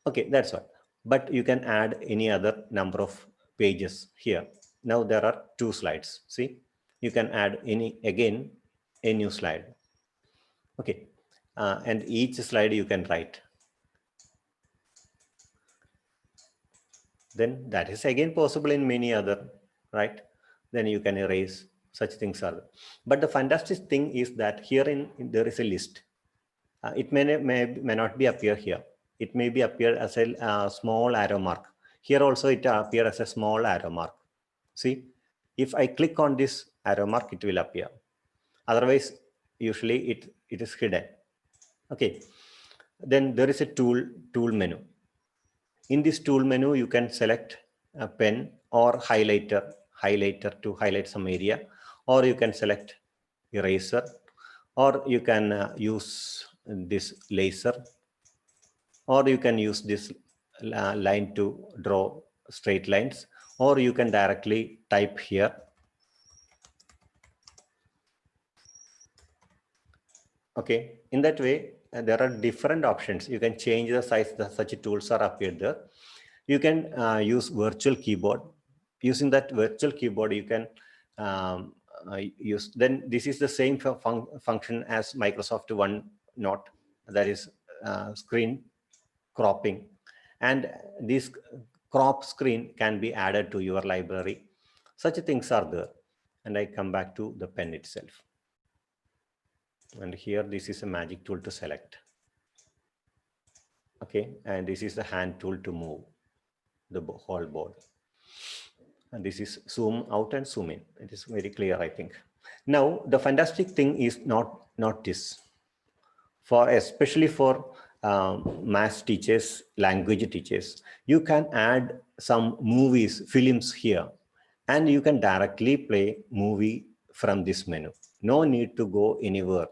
Okay, that's all. But you can add any other number of pages here. Now there are 2 slides. See, you can add again a new slide. Okay, and each slide you can write. Then that is again possible in many other, right? Then you can erase. Such things are there. But the fantastic thing is that here there is a list. It may not be appear here. It may be appear as a small arrow mark. Here also it appear as a small arrow mark. See, if I click on this arrow mark, it will appear. Otherwise, usually it is hidden. Okay. Then there is a tool menu. In this tool menu, you can select a pen or highlighter to highlight some area, or you can select eraser, or you can use this laser, or you can use this line to draw straight lines, or you can directly type here. Okay, in that way, there are different options. You can change the size. Such tools are appeared there. You can use virtual keyboard. Using that virtual keyboard, you can use. Then this is the same function as Microsoft OneNote. That is screen cropping, and this crop screen can be added to your library. Such things are there. And I come back to the pen itself. And here, this is a magic tool to select. Okay, and this is the hand tool to move the whole board. And this is zoom out and zoom in. It is very clear, I think. Now, the fantastic thing is not this. Especially for math teachers, language teachers, you can add some films here, and you can directly play movie from this menu. No need to go anywhere.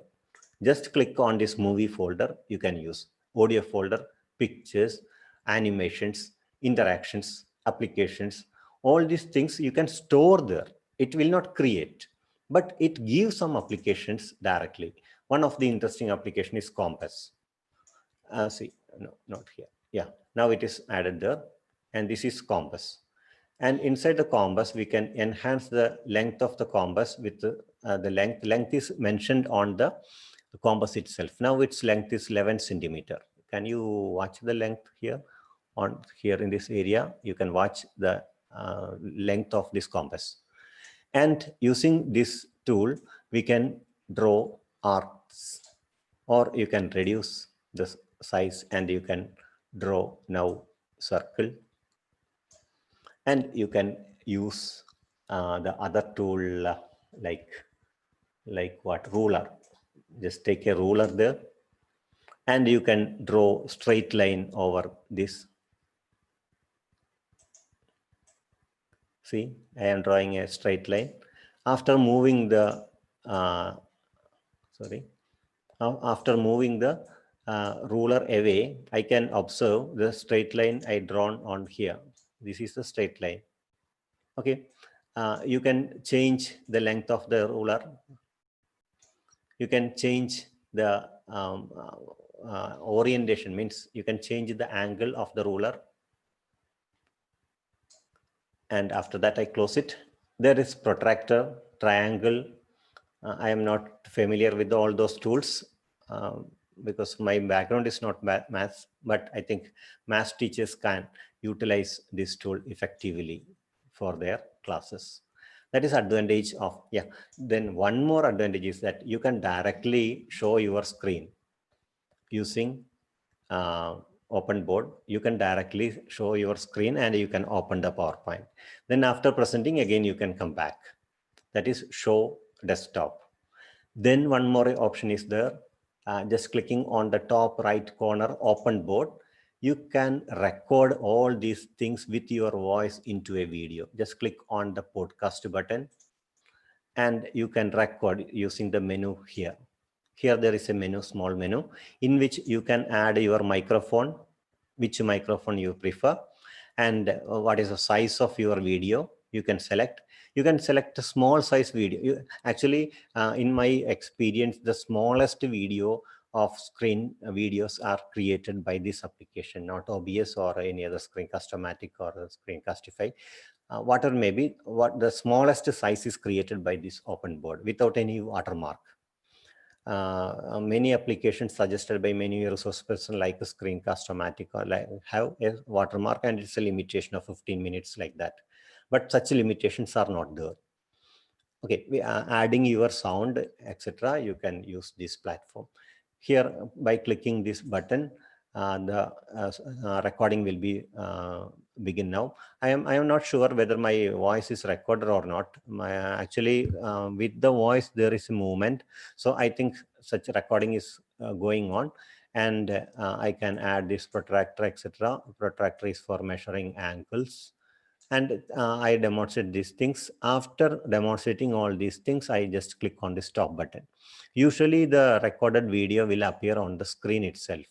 Just click on this movie folder. You can use audio folder, pictures, animations, interactions, applications. All these things you can store there. It will not create, but it gives some applications directly. One of the interesting application is Compass. See, no, not here. Yeah, now it is added there. And this is Compass. And inside the compass, we can enhance the length of the compass with the length. Length is mentioned on the compass itself. Now its length is 11 centimeter. Can you watch the length here? Here in this area, you can watch the length of this compass. And using this tool, we can draw arcs, or you can reduce the size and you can draw now circle. And you can use the other tool like what, ruler. Just take a ruler there, and you can draw straight line over this. See, I am drawing a straight line. After moving the after moving the ruler away, I can observe the straight line I drawn on here. This is the straight line. Okay, you can change the length of the ruler. You can change the orientation, means you can change the angle of the ruler. And after that, I close it. There is protractor, triangle. I am not familiar with all those tools because my background is not math, but I think math teachers can utilize this tool effectively for their classes. That is advantage of, yeah. Then one more advantage is that you can directly show your screen using open board. You can directly show your screen and you can open the PowerPoint. Then after presenting again, you can come back. That is show desktop. Then one more option is there. Just clicking on the top right corner open board, you can record all these things with your voice into a video. Just click on the podcast button and you can record using the menu here. Here there is a menu, small menu, in which you can add your microphone, which microphone you prefer, and what is the size of your video. You can select. You can select a small size video. Actually, in my experience, the smallest video of screen videos are created by this application, not OBS or any other Screencast-O-Matic or Screencastify. Whatever may be, what the smallest size is created by this open board without any watermark. Many applications suggested by many resource person like Screencast-O-Matic or like have a watermark, and it's a limitation of 15 minutes like that. But such limitations are not there. Okay, we are adding your sound, etc. You can use this platform. Here, by clicking this button, the recording will be begin now. I am not sure whether my voice is recorded or not. Actually, with the voice there is a movement, so I think such recording is going on, and I can add this protractor, etc. Protractor is for measuring angles, and I demonstrate these things. After demonstrating all these things, I just click on the stop button. Usually the recorded video will appear on the screen itself.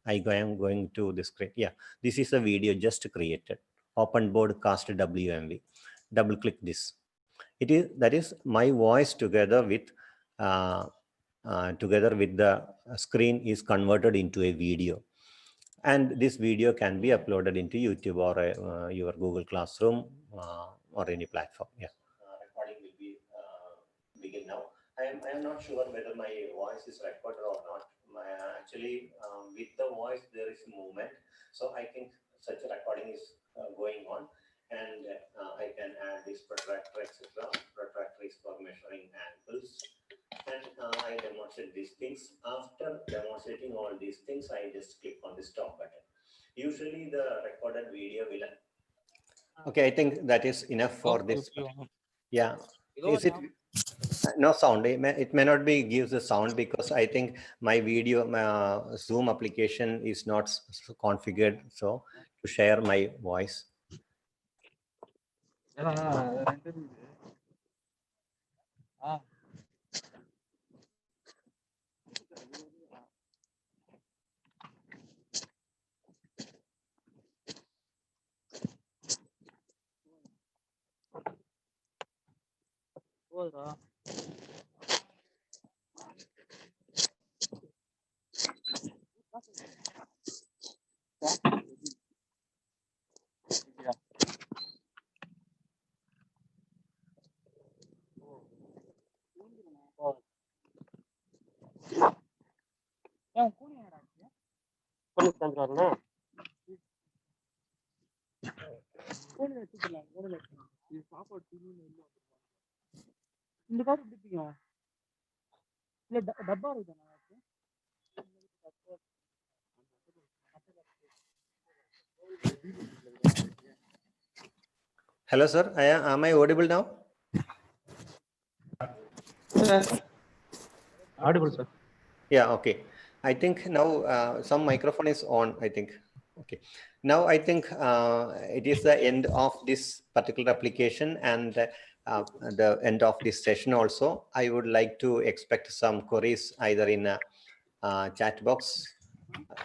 I am going to the screen. Yeah, this is a video just created. Open board cast WMV. Double click this. That is my voice together with the screen is converted into a video. And this video can be uploaded into YouTube or your Google Classroom or any platform. Yeah. Recording will be begin now. I am not sure whether my voice is recorded or not. Actually, with the voice there is movement, so I think such a recording is going on, and I can add this protractor, etc. Protractor is for measuring angles, and I demonstrate these things. After demonstrating all these things, I just click on the stop button. Usually the recorded video will. Okay, I think that is enough for this. Yeah, is it? No sound. It may not be gives the sound because I think my video, my Zoom application is not configured so to share my voice. Hello, sir. Am I audible now? Audible, sir. Yeah, okay. I think now some microphone is on, I think. Okay. Now I think it is the end of this particular application and the end of this session also. I would like to expect some queries either in a chat box.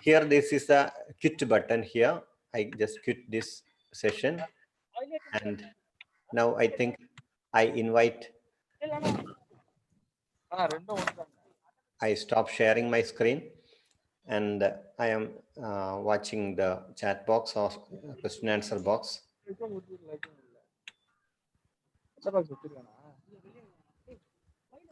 Here, this is the quit button here. I just quit this session. And now I think I invite, I stop sharing my screen. And I am watching the chat box or question answer box.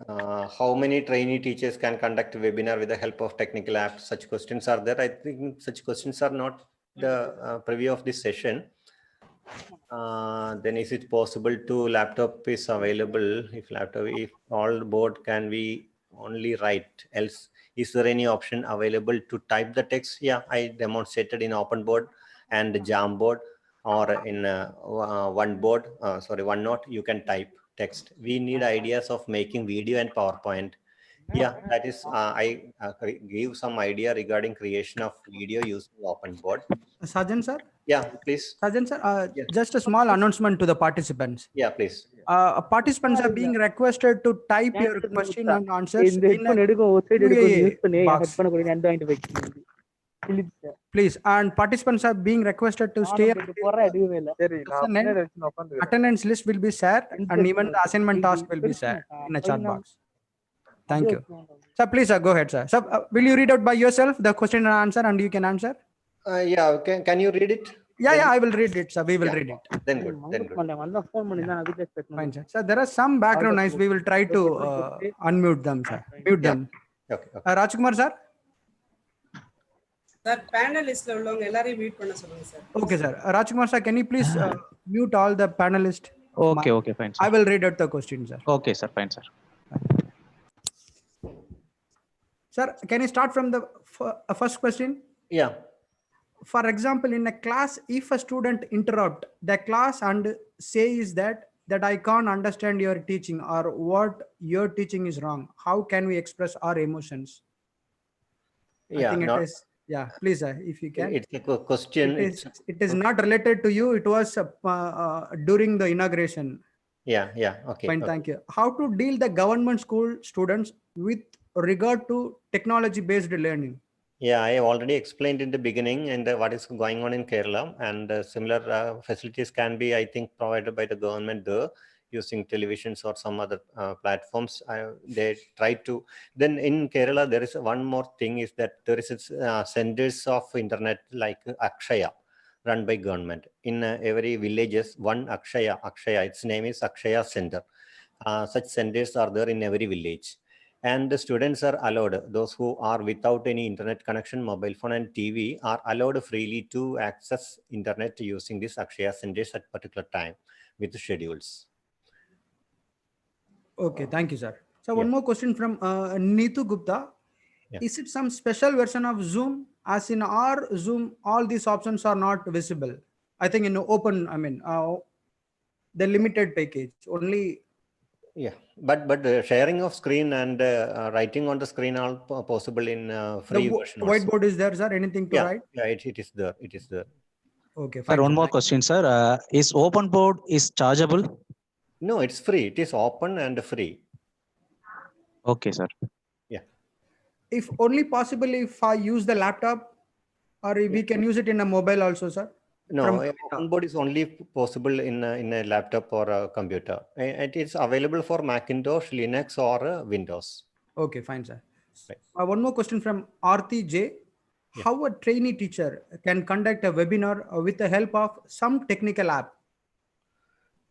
How many trainee teachers can conduct a webinar with the help of technical apps? Such questions are there. I think such questions are not the preview of this session. Then is it possible to laptop is available? If all board can we only write, else is there any option available to type the text? Yeah, I demonstrated in open board and Jamboard or in OneNote, you can type text. We need ideas of making video and PowerPoint. Yeah, that is, I gave some idea regarding creation of video using open board. Sajan sir, Yeah, please. Sajan sir, Yeah. just a small announcement to the participants. Yeah, please. Participants are being requested to type your question and answers in a QA box. Please, and participants are being requested to stay. Attendance list will be shared, and even the assignment task will be shared in a chat box. Thank you. Sir, please, go ahead, sir. Sir, will you read out by yourself the question and answer, and you can answer? Yeah, okay. Can you read it? Yeah, I will read it, sir. We will read it. Then good. Then good. Fine, sir. Sir, there are some background noise. We will try to unmute them, sir. Mute them. Okay. Rajkumar, sir. Sir பேனலிஸ்ட்ல உள்ளவங்க எல்லாரையும் mute பண்ண சொல்லுங்க sir. Okay, sir. Rajkumar, sir, can you please mute all the panelists? Okay, okay, fine, sir. I will read out the question, sir. Okay, sir, fine, sir. Sir, can you start from the first question? Yeah. For example, in a class, if a student interrupt the class and says that I can't understand your teaching or what your teaching is wrong, how can we express our emotions? Yeah. I think it is. Yeah, please, sir, if you can. It's a question. It is not related to you. It was during the inauguration. Yeah. Okay. Fine, okay. thank you. How to deal the government school students with regard to technology-based learning? Yeah, I already explained in the beginning and what is going on in Kerala, and similar facilities can be, I think, provided by the government there using televisions or some other platforms. They try to. Then in Kerala, there is one more thing is that there is centers of internet like Akshaya, run by government. In every villages, one Akshaya, its name is Akshaya Center. Such centers are there in every village. And the students are allowed, those who are without any internet connection, mobile phone and TV are allowed freely to access internet using this Akshaya centers at particular time with schedules. Okay, thank you, sir. So Yeah. one more question from Neetu Gupta. Yeah. Is it some special version of Zoom? As in our Zoom, all these options are not visible. I think in open, the limited package only. Yeah, but sharing of screen and writing on the screen are possible in free version. Whiteboard is there, sir? Anything to write? Yeah, it is there. It is there. Okay, fine. Sir, one more question, sir. Is open board is chargeable? No, it's free. It is open and free. Okay, sir. Yeah. If only possible, if I use the laptop, or if we can use it in a mobile also, sir. No, open board is only possible in a laptop or a computer. It is available for Macintosh, Linux, or Windows. Okay, fine, sir. Right. One more question from Aarti J. Yeah. How a trainee teacher can conduct a webinar with the help of some technical app?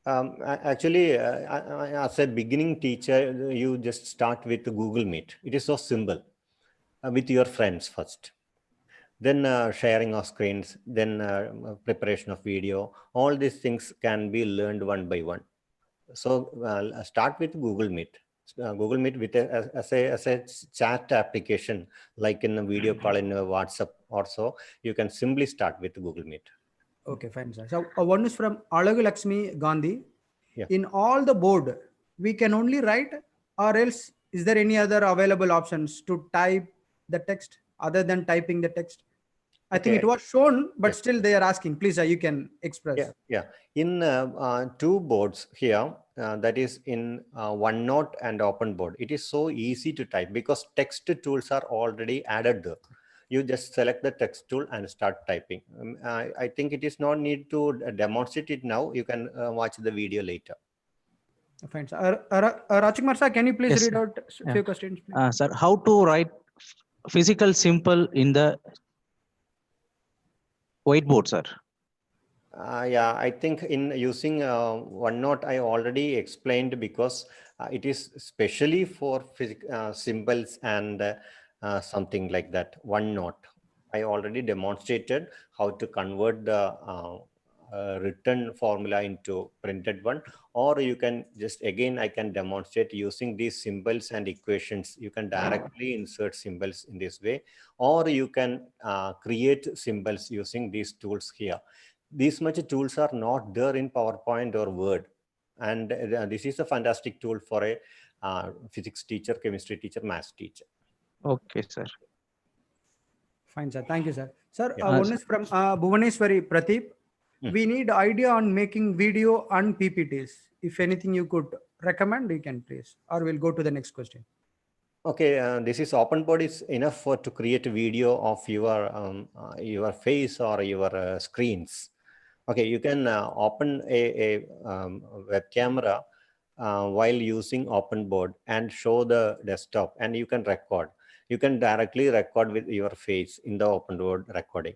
Actually, as a beginning teacher, you just start with Google Meet. It is so simple. With your friends first. Then sharing of screens, then preparation of video. All these things can be learned one by one. So start with Google Meet. Google Meet with as a chat application, like in a video call in WhatsApp or so. You can simply start with Google Meet. Okay, fine, sir. So one is from Alagu Lakshmi Gandhi. Yeah. In all the board, we can only write, or else is there any other available options to type the text other than typing the text? I think it was shown, but still they are asking. Please, you can express. Yeah. In two boards here, that is in OneNote and Open Board, it is so easy to type because text tools are already added there. You just select the text tool and start typing. I think it is no need to demonstrate it now. You can watch the video later. Fine, sir. Rajkumar sir, can you please Yes, read sir. out a few questions? Please? Sir, how to write physical symbol in the whiteboard, sir? Yeah, I think in using OneNote, I already explained because it is specially for symbols and something like that. OneNote, I already demonstrated how to convert the written formula into printed one, or you can just, again, I can demonstrate using these symbols and equations. You can directly insert symbols in this way, or you can create symbols using these tools here. These much tools are not there in PowerPoint or Word. And this is a fantastic tool for a physics teacher, chemistry teacher, maths teacher. Okay, sir. Fine, sir. Thank you, sir. Sir, Yeah. one is from Bhuvaneshwari Pradeep. We need idea on making video and PPTs. If anything you could recommend, you can please, or we'll go to the next question. Okay, this is OpenBoard is enough for to create a video of your face or your screens. Okay, you can open a web camera while using OpenBoard and show the desktop, and you can record. You can directly record with your face in the OpenBoard recording,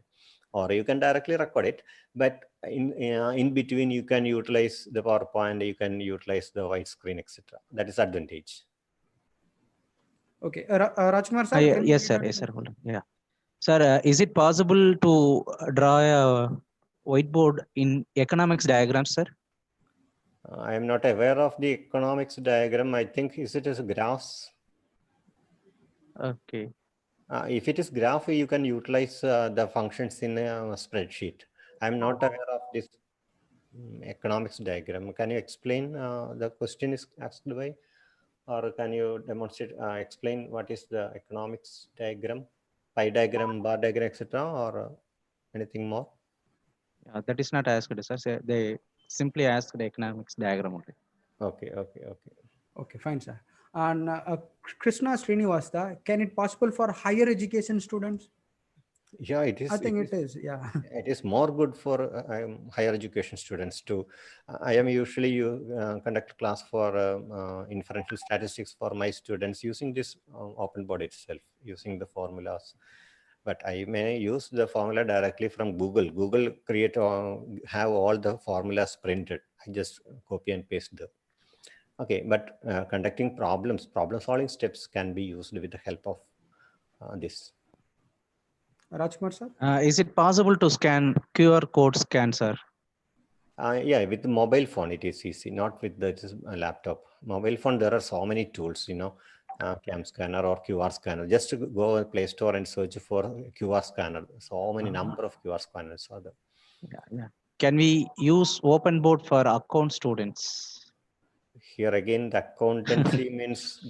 or you can directly record it. But in between, you can utilize the PowerPoint, you can utilize the widescreen, etc. That is advantage. Okay, Rajkumar sir. Yeah, can yes, we sir. not- Yes, sir. Hold on. Yeah. Sir, is it possible to draw a whiteboard in economics diagrams, sir? I am not aware of the economics diagram. I think is it as graphs. Okay. If it is graph, you can utilize the functions in a spreadsheet. I'm not aware of this economics diagram. Can you explain the question is asked by, or can you demonstrate, explain what is the economics diagram, pie diagram, bar diagram, etc., or anything more? That is not asked, sir. They simply asked the economics diagram only. Okay, okay, okay. Okay, fine, sir. And Krishna Srinivasta, can it possible for higher education students? Yeah, it is. I think it is. Yeah. It is more good for higher education students too. I am usually conduct class for inferential statistics for my students using this open board itself, using the formulas. But I may use the formula directly from Google. Google create have all the formulas printed. I just copy and paste them. Okay, but conducting problem solving steps can be used with the help of this. Rajkumar sir. Is it possible to scan QR code scan, sir? Yeah, with the mobile phone, it is easy, not with the laptop. Mobile phone, there are so many tools, cam scanner or QR scanner. Just to go to Play Store and search for QR scanner. So many number of QR scanners are there. Yeah. Can we use open board for account students? Here again, the accountancy means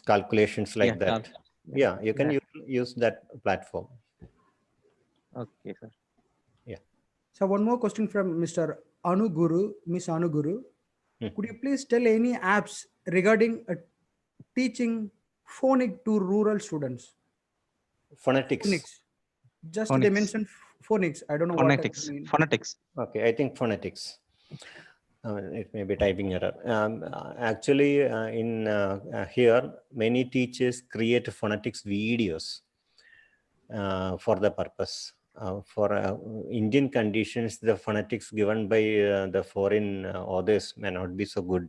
calculations like Yeah, that. Yeah, you can use that platform. Okay, sir. Yeah. So one more question from Mr. Anuguru, Miss Anuguru. Could you please tell any apps regarding teaching phonics to rural students? Phonetics. Phonics. Just Phonics. they mentioned phonics. I don't know Phonetics. what I mean. Phonetics. Okay, I think phonetics. It may be typing error. Actually, in here, many teachers create phonetics videos for the purpose. For Indian conditions, the phonetics given by the foreign authors may not be so good,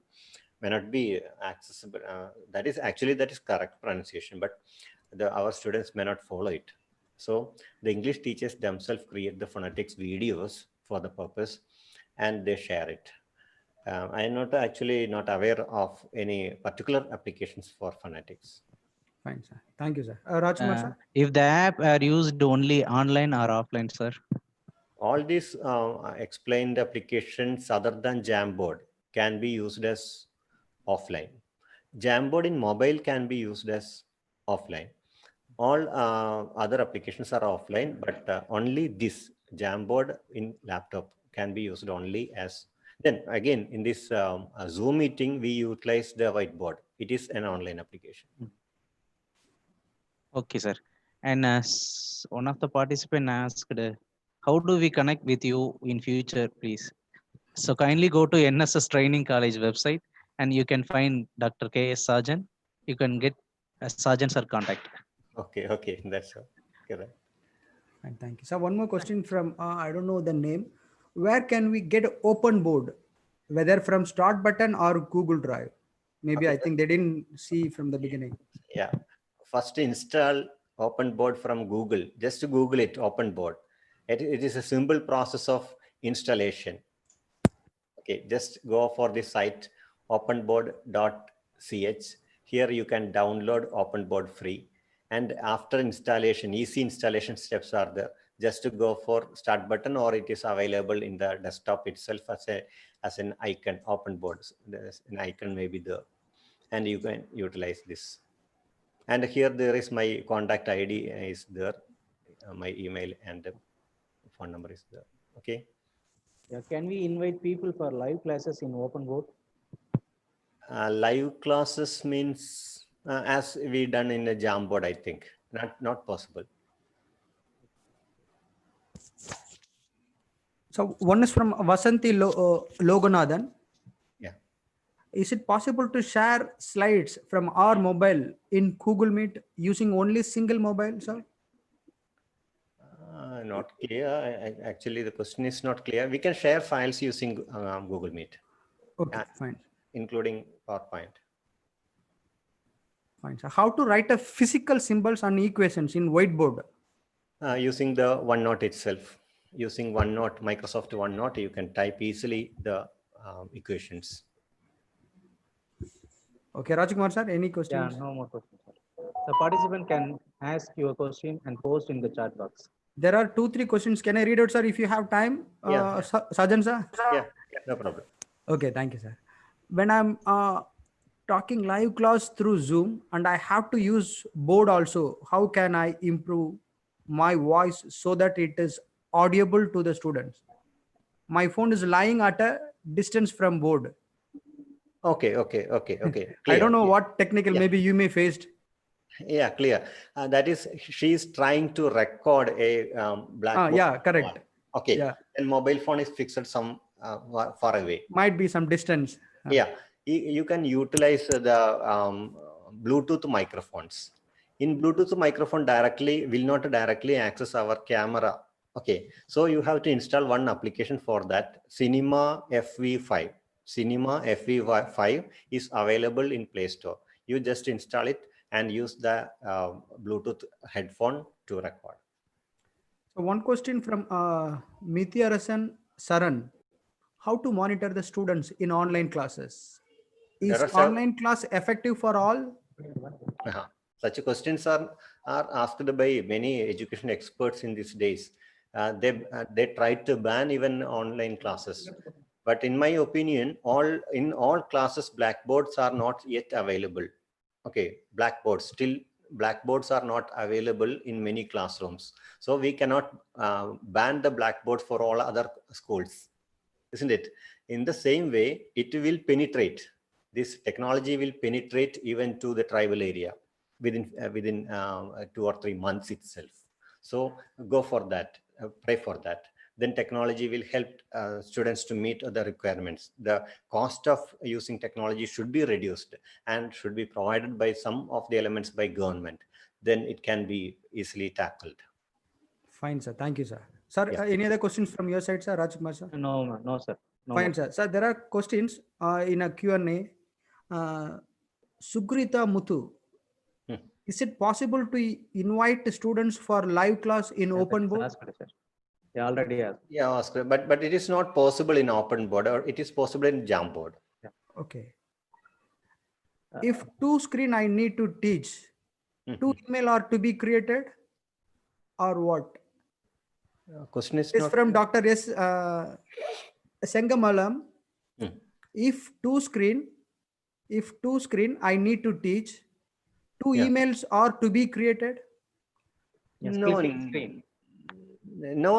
may not be accessible. That is correct pronunciation, but our students may not follow it. So the English teachers themselves create the phonetics videos for the purpose, and they share it. I am not aware of any particular applications for phonetics. Fine, sir. Thank you, sir. Rajkumar sir. If the app are used only online or offline, sir? All these explained applications other than Jamboard can be used as offline. Jamboard in mobile can be used as offline. All other applications are offline, but only this Jamboard in laptop can be used only as. Then again, in this Zoom meeting, we utilize the whiteboard. It is an online application. Okay, sir. And one of the participants asked, how do we connect with you in future, please? So kindly go to NSS Training College website and you can find Dr. K.S. Sarjan. You can get a Sarjan sir contact. Okay, that's correct. Fine, thank you. So one more question from, I don't know the name. Where can we get open board? Whether from Start Button or Google Drive? Maybe Okay. I think they didn't see from the beginning. Yeah. First install OpenBoard from Google. Just to Google it, OpenBoard. It is a simple process of installation. Okay, just go for the site openboard.ch. Here you can download OpenBoard free. And after installation, easy installation steps are there. Just to go for Start Button, or it is available in the desktop itself as an icon, OpenBoard. There's an icon maybe there. and you can utilize this. And here there is my contact ID is there, my email and phone number is there. Okay. Yeah, can we invite people for live classes in open board? Live classes means as we done in a Jamboard, I think not possible. So one is from Vasanti Loganathan. Yeah. Is it possible to share slides from our mobile in Google Meet using only single mobile, sir? Not clear. Actually, the question is not clear. We can share files using Google Meet. Okay, fine. Including PowerPoint. Fine. So how to write a physical symbols and equations in whiteboard? Using the OneNote itself. Using OneNote, Microsoft OneNote, you can type easily the equations. Okay, Rajkumar sir, any Yeah, questions? no more questions, sir. The participant can ask your question and post in the chat box. There are 2-3 questions. Can I read out, sir, if you have time? Yeah. Sajan sir? Yeah, no problem. Okay, thank you, sir. When I'm talking live class through Zoom and I have to use board also, how can I improve my voice so that it is audible to the students? My phone is lying at a distance from board. Okay. Clear. I don't know what technical maybe you may faced. Yeah, clear. That is, she's trying to record a blackboard. Yeah, correct. Okay. Yeah. And mobile phone is fixed some far away. Might be some distance. Yeah, you can utilize the Bluetooth microphones. In Bluetooth microphone will not directly access our camera. Okay, so you have to install one application for that. Cinema FV5. Cinema FV5 is available in Play Store. You just install it and use the Bluetooth headphone to record. So one question from Mithya Saran. How to monitor the students in online classes? Is online class effective for all? Such questions are asked by many education experts in these days. They try to ban even online classes. But in my opinion, in all classes, blackboards are not yet available. Okay, blackboards are not available in many classrooms. So we cannot ban the blackboard for all other schools, isn't it? In the same way, it will penetrate. This technology will penetrate even to the tribal area within 2 or 3 months itself. So go for that, pray for that. Then technology will help students to meet the requirements. The cost of using technology should be reduced and should be provided by some of the elements by government. Then it can be easily tackled. Fine, sir. Thank you, sir. Sir, any other questions from your side, sir? Rajkumar, sir? No, sir. No Fine, more. sir. Sir, there are questions in a Q&A. Sugrita Muthu. Is it possible to invite students for live class in open board? Ask it, sir. Yeah, already asked. Yeah, but it is not possible in open board, or it is possible in Jamboard. Okay. If 2 screen I need to teach, 2 email are to be created or what? Question is It's not from Dr. S. Sengamalam. If two screen I need to teach, 2 emails are to be created. No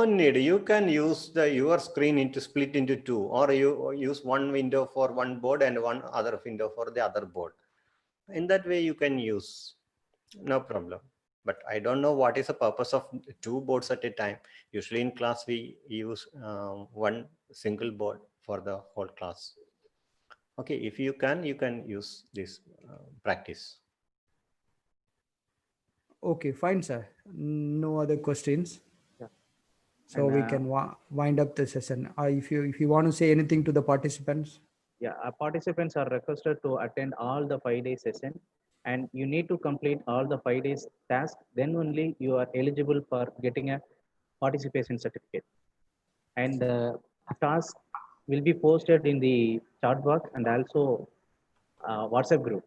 need. You can use your screen split into 2, or you use one window for one board and one other window for the other board. In that way, you can use, no problem. But I don't know what is the purpose of 2 boards at a time. Usually in class, we use one single board for the whole class. Okay, if you can use this practice. Okay, fine, sir. No other questions. Yeah. So we can wind up the session. If you want to say anything to the participants. Yeah, our participants are requested to attend all the 5-day session, and you need to complete all the 5 days task. Then only you are eligible for getting a participation certificate. And the task will be posted in the chat box and also WhatsApp group.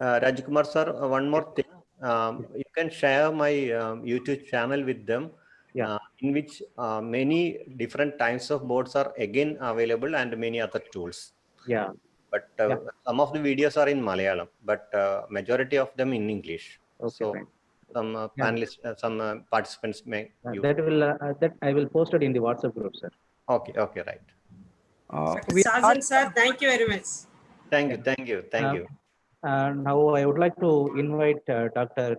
Rajkumar sir, one more thing. You can share my YouTube channel with them, in which many different types of boards are again available and many other tools. Yeah. But Yeah. some of the videos are in Malayalam, but majority of them in English. Okay, So fine. some Yeah. panelists, some participants may use. That I will post it in the WhatsApp group, sir. Okay, okay, right. We are Sajan sir, thank you very much. Thank you, thank you, thank you. Now I would like to invite Dr.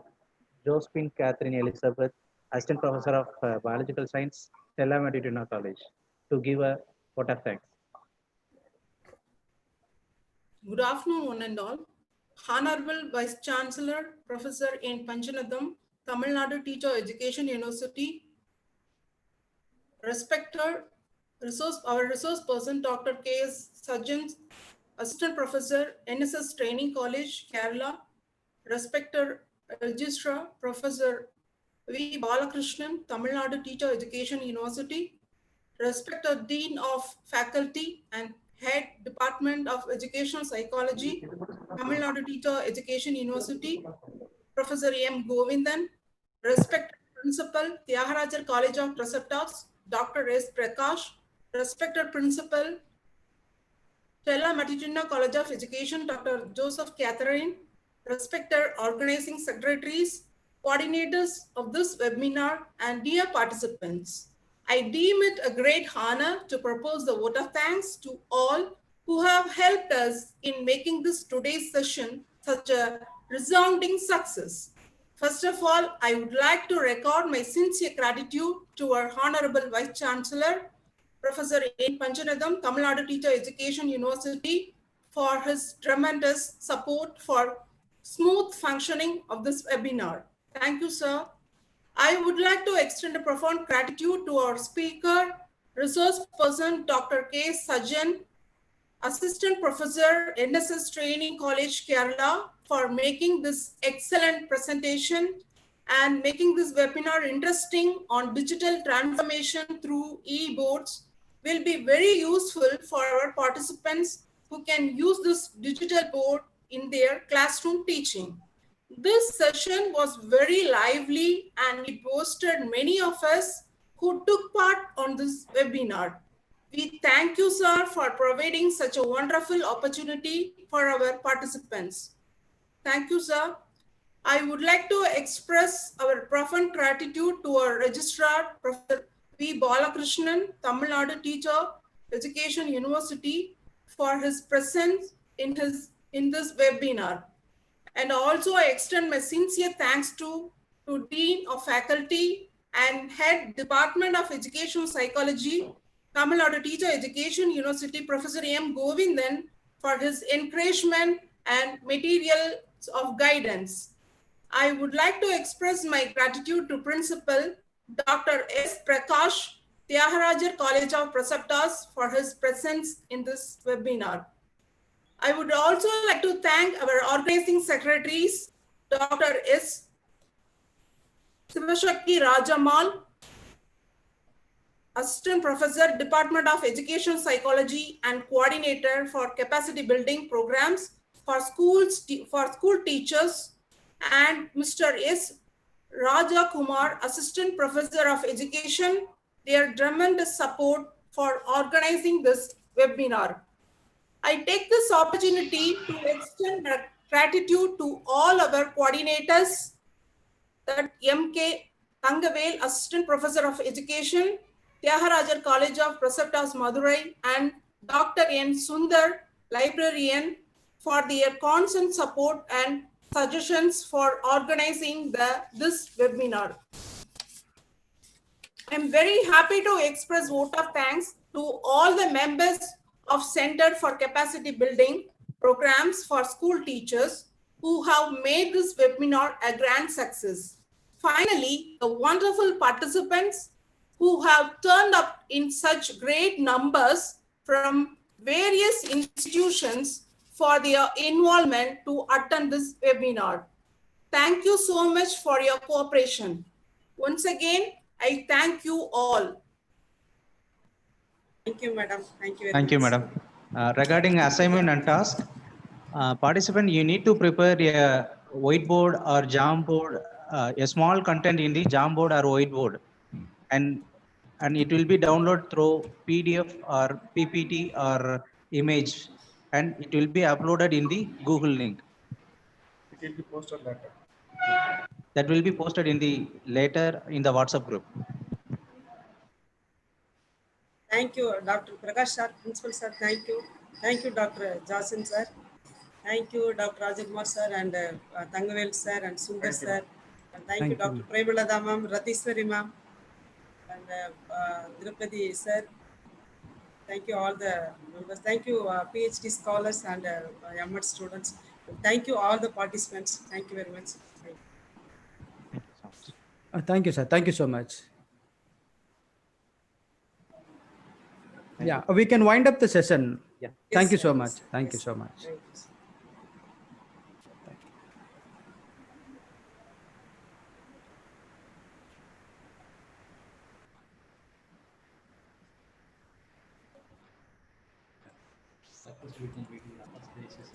Josephine Catherine Elizabeth, Assistant Professor of Biological Science, Stella Mediterranean College, to give a vote of thanks. Good afternoon, one and all. Honorable Vice Chancellor, Professor in Panjanadam, Tamil Nadu Teacher Education University, respected our resource person, Dr. K.S. Sajjan, Assistant Professor, NSS Training College, Kerala, respected Registrar, Professor V. Balakrishnan, Tamil Nadu Teacher Education University, respected Dean of Faculty and Head Department of Educational Psychology, Tamil Nadu Teacher Education University, Professor M. Govindan, respected Principal, Tyagarajar College of Preceptors, Dr. S. Prakash, respected Principal, Stella Matutina College of Education, Dr. Joseph Catherine, respected organizing secretaries, coordinators of this webinar, and dear participants. I deem it a great honor to propose the vote of thanks to all who have helped us in making this today's session such a resounding success. First of all, I would like to record my sincere gratitude to our Honorable Vice Chancellor, Professor in Panjanadam, Tamil Nadu Teacher Education University, for his tremendous support for smooth functioning of this webinar. Thank you, sir. I would like to extend a profound gratitude to our speaker, resource person, Dr. K. Sajjan, Assistant Professor, NSS Training College, Kerala, for making this excellent presentation and making this webinar interesting on digital transformation through e-boards will be very useful for our participants who can use this digital board in their classroom teaching. This session was very lively and it boasted many of us who took part on this webinar. We thank you, sir, for providing such a wonderful opportunity for our participants. Thank you, sir. I would like to express our profound gratitude to our registrar, Professor V. Balakrishnan, Tamil Nadu Teacher Education University, for his presence in this webinar. And also I extend my sincere thanks to Dean of Faculty and Head Department of Educational Psychology, Tamil Nadu Teacher Education University, Professor M. Govindan, for his encouragement and materials of guidance. I would like to express my gratitude to Principal Dr. S. Prakash, Tyagarajar College of Preceptors, for his presence in this webinar. I would also like to thank our organizing secretaries, Dr. S. Sivashakti Rajamal, Assistant Professor, Department of Education Psychology and Coordinator for Capacity Building Programs for school teachers, and Mr. S. Raja Kumar, Assistant Professor of Education, their tremendous support for organizing this webinar. I take this opportunity to extend gratitude to all our coordinators, that MK Tangavel, Assistant Professor of Education, Tyagarajar College of Preceptors, Madurai, and Dr. N. Sundar, Librarian, for their constant support and suggestions for organizing this webinar. I'm very happy to express vote of thanks to all the members of Center for Capacity Building programs for school teachers who have made this webinar a grand success. Finally, the wonderful participants who have turned up in such great numbers from various institutions for their involvement to attend this webinar. Thank you so much for your cooperation. Once again, I thank you all. Thank you, madam. Thank you very Thank you, much. madam. Regarding assignment and task, participant, you need to prepare a whiteboard or Jamboard, a small content in the Jamboard or whiteboard, and it will be downloaded through PDF or PPT or image and it will be uploaded in the Google link. It will be posted later. That will be posted in the later in the WhatsApp group. Thank you, Dr. Prakash sir, Principal sir. Thank you. Thank you, Dr. Jasin sir. Thank you, Dr. Rajakumar sir and Tangavel sir and Sundar sir. And thank you, Thank you, Dr. Premalada ma'am, Ratiswari ma'am, and Drupadi sir. Thank you, all the members. Thank you, PhD scholars and MD students. Thank you, all the participants. Thank you very much. Thank you. Thank you so much. Thank you, sir. Thank you so much. Yeah, we can wind up the session. Yeah. Thank Yes, you sir. so Yes, much. sir. Thank Yes, you so sir. much. Thank you, sir. Suppose we can read the last basis.